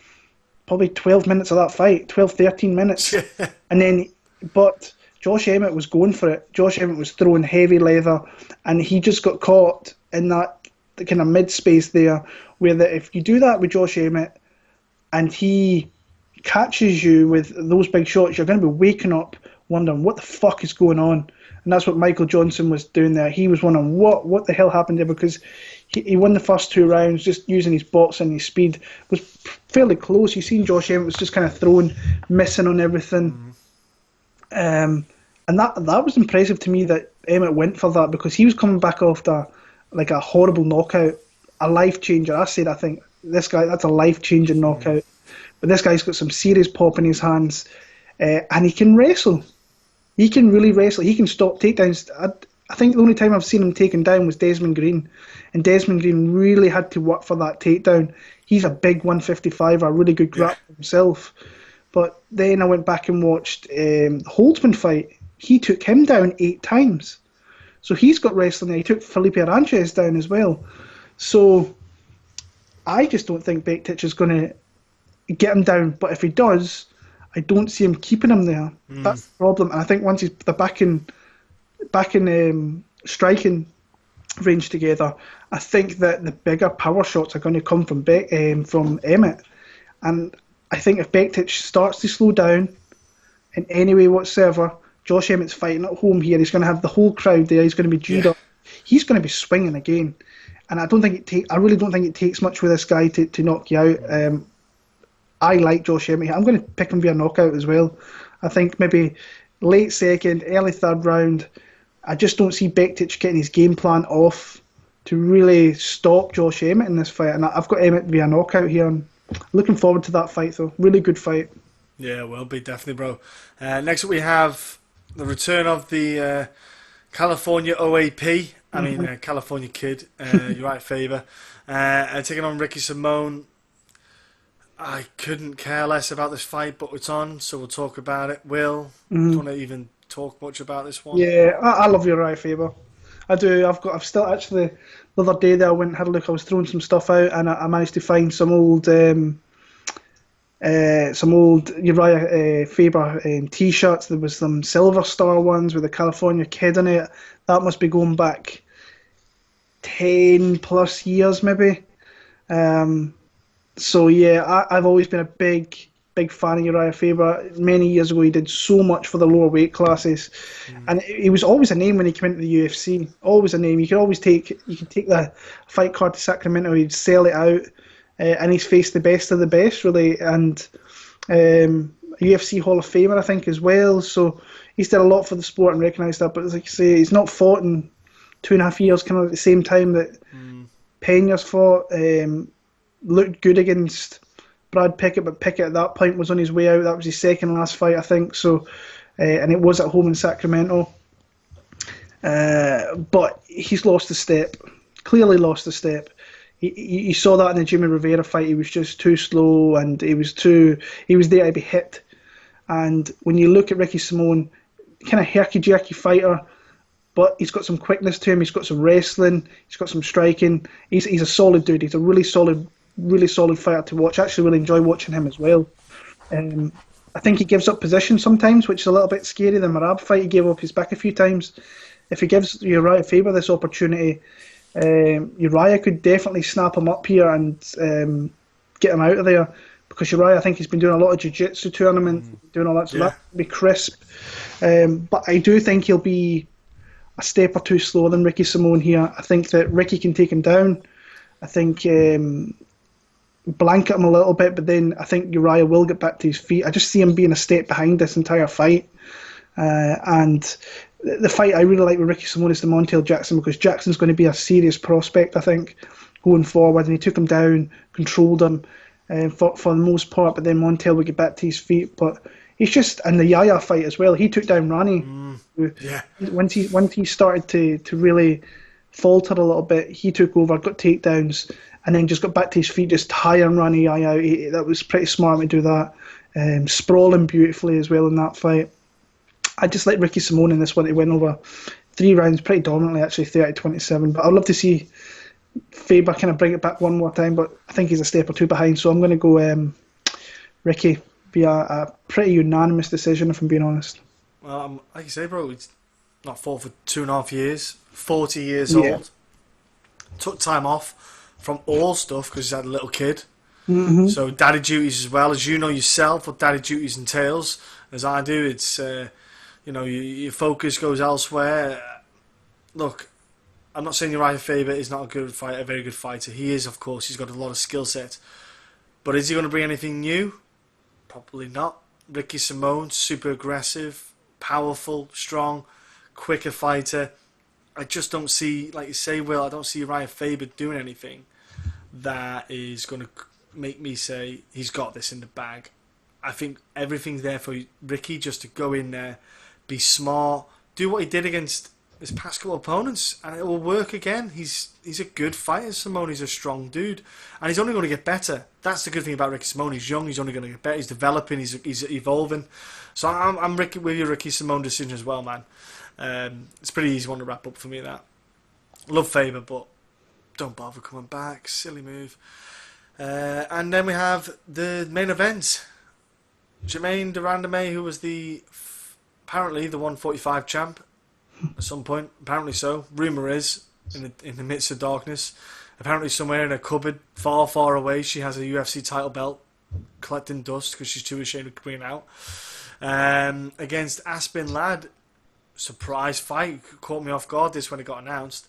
S2: probably 12 minutes of that fight, 12, 13 minutes. But Josh Emmett was going for it. Josh Emmett was throwing heavy leather, and he just got caught in that kind of mid-space there, where if you do that with Josh Emmett, and he catches you with those big shots, you're going to be waking up wondering what the fuck is going on. And that's what Michael Johnson was doing there. He was wondering what the hell happened there, because he won the first 2 rounds just using his boxing and his speed. Was fairly close. You seen Josh Emmett was just kind of throwing, missing on everything. And that was impressive to me that Emmett went for that, because he was coming back after like a horrible knockout, a life changer. I think this guy, that's a life changing knockout. But this guy's got some serious pop in his hands, and he can wrestle. He can really wrestle. He can stop takedowns. I think the only time I've seen him taken down was Desmond Green, and Desmond Green really had to work for that takedown. He's a big 155, a really good grappler himself. But then I went back and watched the Holtzman fight. He took him down 8 times. So he's got wrestling there. He took Felipe Aranches down as well. So I just don't think Bektic is going to get him down. But if he does, I don't see him keeping him there. That's the problem. And I think once he's back in striking range together, I think that the bigger power shots are going to come from Emmett. And I think if Bektic starts to slow down in any way whatsoever, Josh Emmett's fighting at home here. He's going to have the whole crowd there. He's going to be G'd up. He's going to be swinging again. And I really don't think it takes much with this guy to knock you out. I like Josh Emmett. I'm going to pick him via knockout as well. I think maybe late second, early third round. I just don't see Bektic getting his game plan off to really stop Josh Emmett in this fight. And I've got Emmett via knockout here. I'm looking forward to that fight, though. Really good fight.
S1: Yeah, will be, definitely, bro. Next up we have the return of the California OAP. California Kid, Urijah Faber, taking on Ricky Simone. I couldn't care less about this fight, but it's on, so we'll talk about it. Will, do you want to even talk much about this one?
S2: Yeah, I love Urijah Faber. I do. I've still actually, the other day there, I went and had a look. I was throwing some stuff out, and I managed to find some old Urijah Faber T-shirts. There was some Silver Star ones with the California Kid in it. That must be going back 10 plus years, maybe. So yeah, I've always been a big fan of Urijah Faber. Many years ago, he did so much for the lower weight classes, and he was always a name when he came into the UFC. Always a name. You could take the fight card to Sacramento. He'd sell it out, and he's faced the best of the best, really, and UFC Hall of Famer, I think, as well. So he's done a lot for the sport and recognised that. But like I say, he's not fought in 2.5 years, kind of at the same time that Pena's fought. Looked good against Brad Pickett, but Pickett at that point was on his way out. That was his second last fight, I think. So, and it was at home in Sacramento. But he's lost a step. Clearly lost a step. You saw that in the Jimmy Rivera fight. He was just too slow, and he was there to be hit. And when you look at Ricky Simone, kind of herky-jerky fighter, but he's got some quickness to him. He's got some wrestling. He's got some striking. He's a solid dude. He's a really solid fighter to watch. I actually really enjoy watching him as well. I think he gives up position sometimes, which is a little bit scary. The Merab fight, he gave up his back a few times. If he gives Urijah Faber this opportunity, Urijah could definitely snap him up here and get him out of there. Because Urijah, I think he's been doing a lot of jiu-jitsu tournament, doing all that, so that would be crisp. But I do think he'll be a step or two slower than Ricky Simone here. I think that Ricky can take him down. I think blanket him a little bit, but then I think Urijah will get back to his feet. I just see him being a step behind this entire fight. And the fight I really like with Ricky Simone is the Montel Jackson, because Jackson's going to be a serious prospect, I think, going forward. And he took him down, controlled him for the most part, but then Montel would get back to his feet. But he's just, and the Yaya fight as well, he took down Rani. Once he started to really falter a little bit, he took over, got takedowns, and then just got back to his feet, just tiring Rani Yaya. That was pretty smart to do that. Sprawling beautifully as well in that fight. I just like Ricky Simone in this one to win over 3 rounds pretty dominantly, actually 30-27. But I'd love to see Faber kind of bring it back one more time, but I think he's a step or two behind, so I'm going to go Ricky via a pretty unanimous decision, if I'm being honest.
S1: Well, like you say, bro, he's not fought for 2.5 years, 40 years old, took time off from all stuff because he's had a little kid. So daddy duties as well, as you know yourself what daddy duties entails, as I do. It's your focus goes elsewhere. Look, I'm not saying Urijah Faber is not a very good fighter. He is, of course. He's got a lot of skill set. But is he going to bring anything new? Probably not. Ricky Simone, super aggressive, powerful, strong, quicker fighter. I just don't see, like you say, Will, I don't see Urijah Faber doing anything that is going to make me say he's got this in the bag. I think everything's there for Ricky just to go in there, be smart, do what he did against his past couple opponents, and it will work again. He's a good fighter, Simone. He's a strong dude, and he's only going to get better. That's the good thing about Ricky Simone. He's young. He's only going to get better. He's developing. He's evolving. So I'm with your Ricky Simone decision as well, man. It's a pretty easy one to wrap up for me. That love Faber, but don't bother coming back. Silly move. And then we have the main event. Germaine De Randamie, who was apparently the 145 champ at some point. Apparently so. Rumour is, in the midst of darkness, apparently somewhere in a cupboard far, far away, she has a UFC title belt collecting dust because she's too ashamed to bring it out. Against Aspen Lad. Surprise fight. Caught me off guard this when it got announced.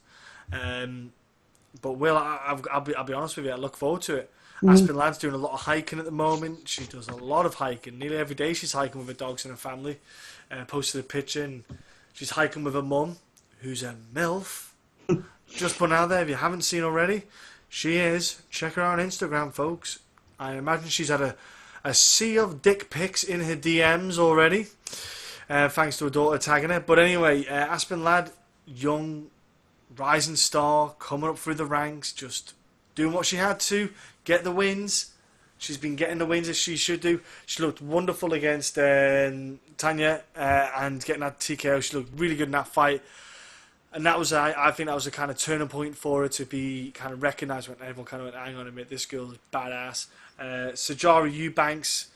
S1: But Will, I'll be honest with you, I look forward to it. Aspen Lad's doing a lot of hiking at the moment. She does a lot of hiking. Nearly every day she's hiking with her dogs and her family. Posted a picture, and she's hiking with her mum, who's a MILF. Just put out there, if you haven't seen already, she is. Check her out on Instagram, folks. I imagine she's had a sea of dick pics in her DMs already, thanks to her daughter tagging her. But anyway, Aspen Lad, young, rising star, coming up through the ranks, just doing what she had to, get the wins. She's been getting the wins as she should do. She looked wonderful against Tanya and getting that TKO. She looked really good in that fight. And that was, I think that was a kind of turning point for her to be kind of recognised when everyone kind of went, hang on a minute, this girl is badass. Cezar Eubanks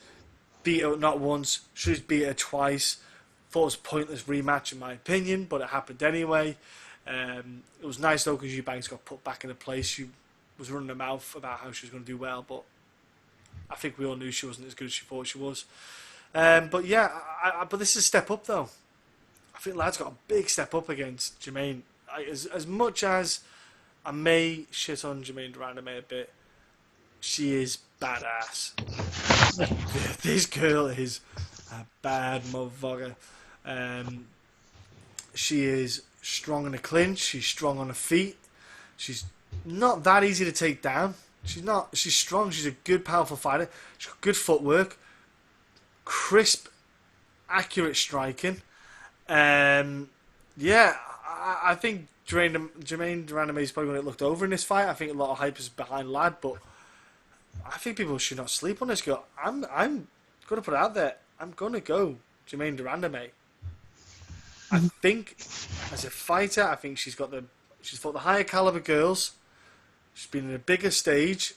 S1: beat her not once, she's beat her twice. Thought it was a pointless rematch in my opinion, but it happened anyway. It was nice though because Eubanks got put back into place. She was running her mouth about how she was going to do well, but I think we all knew she wasn't as good as she thought she was. But yeah, but this is a step up though. I think Lad's got a big step up against Germaine. As much as I may shit on Germaine De Randamie a bit, she is badass. This girl is a bad motherfucker. She is strong in the clinch. She's strong on her feet. She's not that easy to take down. She's strong. She's a good, powerful fighter. She's got good footwork, crisp, accurate striking. I think Germaine De Randamie is probably going to get looked over in this fight. I think a lot of hype is behind Lad, but I think people should not sleep on this girl. I'm going to put it out there. I'm going to go Germaine De Randamie. I think as a fighter, I think she's fought the higher caliber girls. She's been in a bigger stage.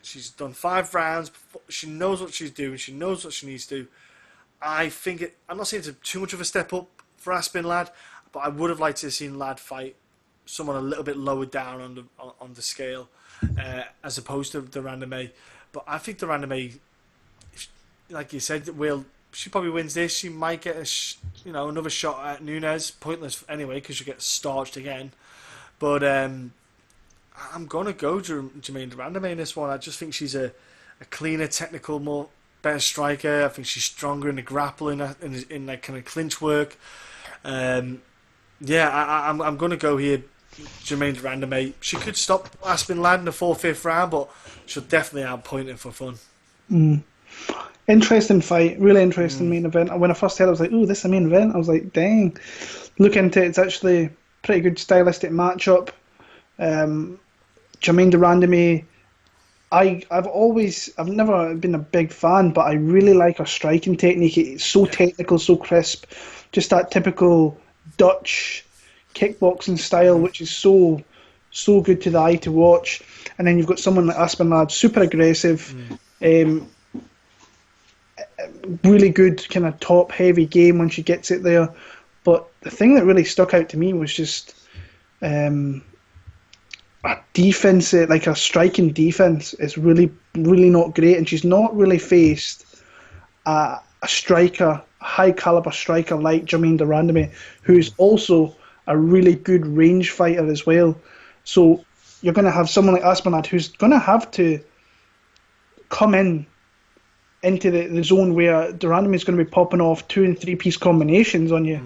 S1: She's done 5 rounds. She knows what she's doing. She knows what she needs to do. I'm not saying it's too much of a step up for Aspen Lad, but I would have liked to have seen Lad fight someone a little bit lower down on the scale, as opposed to De Randamie. But I think De Randamie, like you said, she probably wins this. She might get another shot at Nunes. Pointless anyway, because she'll get starched again. But I'm gonna go Germaine De Randamie in this one. I just think she's a cleaner, technical, better striker. I think she's stronger in the grappling, in that kind of clinch work. I'm gonna go here, Germaine De Randamie. She could stop Aspen Lad in the 4th, 5th round, but she'll definitely outpoint him for fun.
S2: Interesting fight, really interesting main event. When I first heard it, I was like, "Ooh, this is a main event." I was like, "Dang!" Look into it; it's actually a pretty good stylistic matchup. Germaine De Randamie, I've never been a big fan, but I really like her striking technique. It's so technical, so crisp, just that typical Dutch kickboxing style, which is so good to the eye to watch. And then you've got someone like Aspen Lad, super aggressive, really good kind of top heavy game when she gets it there. But the thing that really stuck out to me was just a defense, like a striking defense is really, really not great, and she's not really faced a striker, a high caliber striker like Germaine De Randamie, who's also a really good range fighter as well. So you're going to have someone like Aspen Lad who's going to have to come into the zone where De Randamie is going to be popping off 2 and 3 piece combinations on you,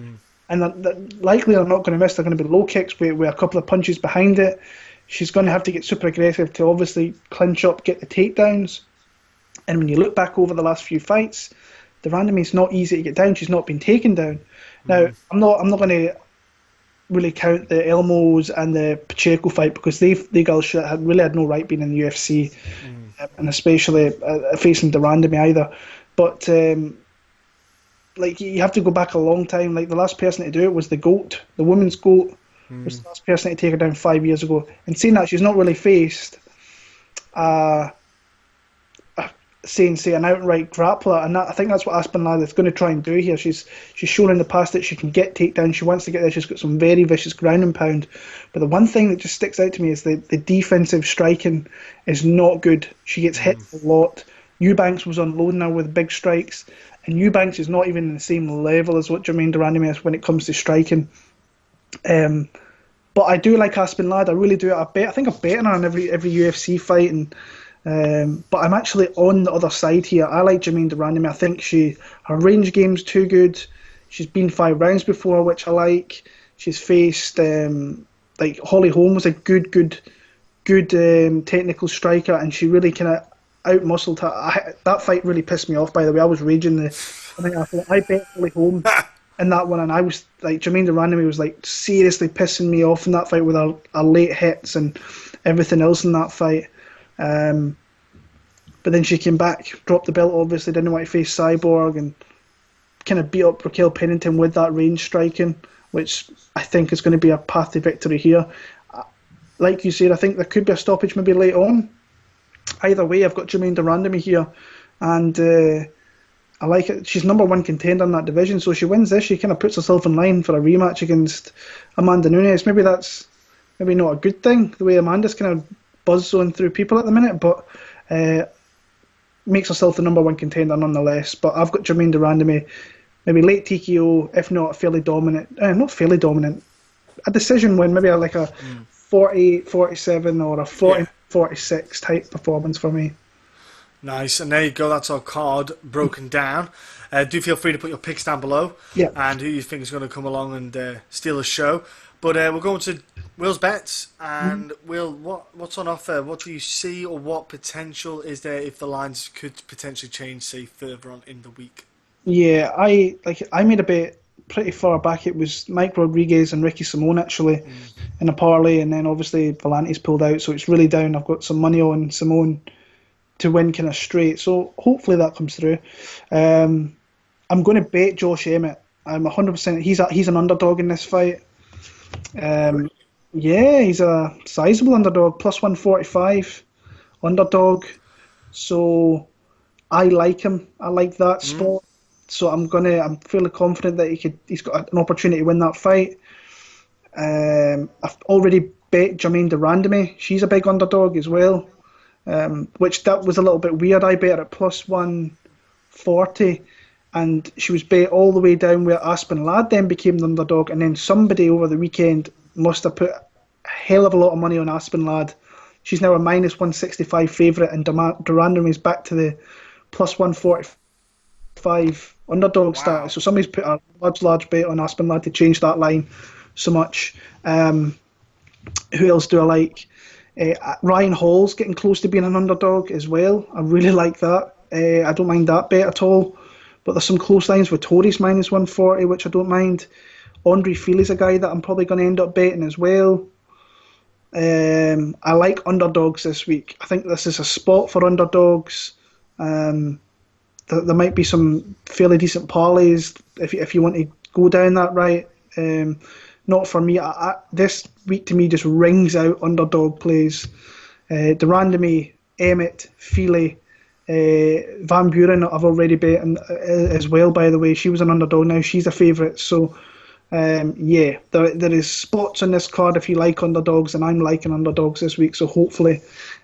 S2: and that likely they're not going to miss. They're going to be low kicks with a couple of punches behind it. She's going to have to get super aggressive to obviously clinch up, get the takedowns. And when you look back over the last few fights, De Randamie's not easy to get down. She's not been taken down. Now, I'm not going to really count the Elmos and the Pacheco fight, because they girls really had no right being in the UFC, and especially facing De Randamie either. But like, you have to go back a long time. Like, the last person to do it was the GOAT, the women's GOAT, was the last person to take her down 5 years ago. And saying that, she's not really faced say an outright grappler, and I think that's what Aspen Lad is going to try and do here. She's shown in the past that she can get takedowns. She wants to get there. She's got some very vicious ground and pound. But the one thing that just sticks out to me is the defensive striking is not good. She gets hit a lot. Eubanks was on load now with big strikes, and Eubanks is not even in the same level as what Germaine De Randamie is when it comes to striking. But I do like Aspen Lad. I really do. I think I'm betting her on every UFC fight, and but I'm actually on the other side here. I like Germaine De Randamie. I think her range game's too good. She's been 5 rounds before, which I like. She's faced like Holly Holm was a good technical striker, and she really kind of out-muscled her. That fight really pissed me off, by the way. I was raging. I bet Holly Holm in that one, and I was like, Germaine De Randamie was like seriously pissing me off in that fight with her late hits and everything else in that fight. But then she came back, dropped the belt, obviously didn't want to face Cyborg, and kind of beat up Raquel Pennington with that range striking, which I think is going to be a path to victory here. Like you said, I think there could be a stoppage maybe late on. Either way, I've got Germaine De Randamie here, and I like it. She's number 1 contender in that division, so she wins this, she kind of puts herself in line for a rematch against Amanda Nunes. Maybe that's not a good thing, the way Amanda's kind of buzzing through people at the minute, but makes herself the number 1 contender nonetheless. But I've got Germaine De Randamie, maybe late TKO, if not fairly dominant, not fairly dominant, a decision win, maybe like a 48-47 or a 40-46 type performance for me.
S1: Nice, and there you go. That's our card broken down. Do feel free to put your picks down below, and who you think is going to come along and steal the show. But we're going to Will's bets, and Will, what's on offer? What do you see, or what potential is there if the lines could potentially change, say, further on in the week? Yeah,
S2: I made a bet pretty far back. It was Mike Rodriguez and Ricky Simone actually in a parlay, and then obviously Volante's pulled out, so it's really down. I've got some money on Simone to win kind of straight, so hopefully that comes through. I'm going to bet Josh Emmett I'm 100%. He's an underdog in this fight. Yeah, he's a sizable underdog, plus 145 underdog. So I like him. I like that spot. So I'm fairly confident that he's got an opportunity to win that fight. I've already bet Germaine De Randamie. She's a big underdog as well. Which that was a little bit weird. I bet her at plus 140, and she was bet all the way down where Aspen Ladd then became the underdog, and then somebody over the weekend must have put a hell of a lot of money on Aspen Ladd. She's now a minus 165 favourite, and De Randamie's back to the plus 145 underdog status. So somebody's put a large bet on Aspen Ladd to change that line so much. Who else do I like? Ryan Hall's getting close to being an underdog as well. I really like that. I don't mind that bet at all. But there's some close lines. Vettori's minus 140, which I don't mind. Andre Fili's a guy that I'm probably going to end up betting as well. I like underdogs this week. I think this is a spot for underdogs. There might be some fairly decent parlays if you want to go down that right. Not for me. This week to me just rings out underdog plays. De Randamie, Emmett, Fili, VanBuren I've already bet as well, by the way. She was an underdog, now she's a favourite. So yeah, there is spots on this card if you like underdogs, and I'm liking underdogs this week, so hopefully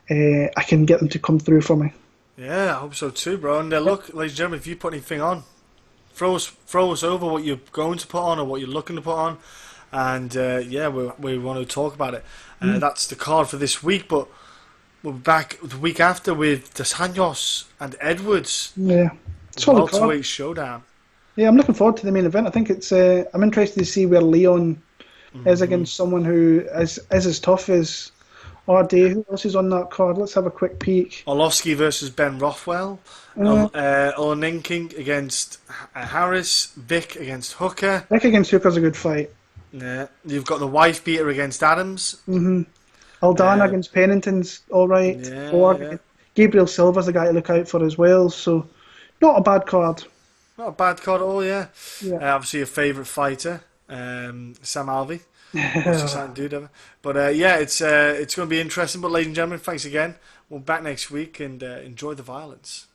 S2: I can get them to come through for me.
S1: Yeah, I hope so too, bro. And look, ladies and gentlemen, if you put anything on, throw us over what you're going to put on or what you're looking to put on, and yeah, we want to talk about it. That's the card for this week, but we'll be back the week after with Dos Anjos and Edwards.
S2: Yeah,
S1: welterweight showdown.
S2: Yeah, I'm looking forward to the main event. I think it's. I'm interested to see where Leon is against someone who is as tough as RD. Who else is on that card? Let's have a quick peek.
S1: Orlovsky versus Ben Rothwell. Oleninking against Harris. Vic against Hooker.
S2: Vic against Hooker's a good fight.
S1: Yeah, you've got the wife beater against Adams.
S2: Aldana against Pennington's all right.
S1: Yeah.
S2: Gabriel Silva's the guy to look out for as well. So not a bad card.
S1: Not a bad card at all, yeah. Obviously, your favourite fighter, Sam Alvey. But yeah, it's going to be interesting. But ladies and gentlemen, thanks again. We'll be back next week, and enjoy the violence.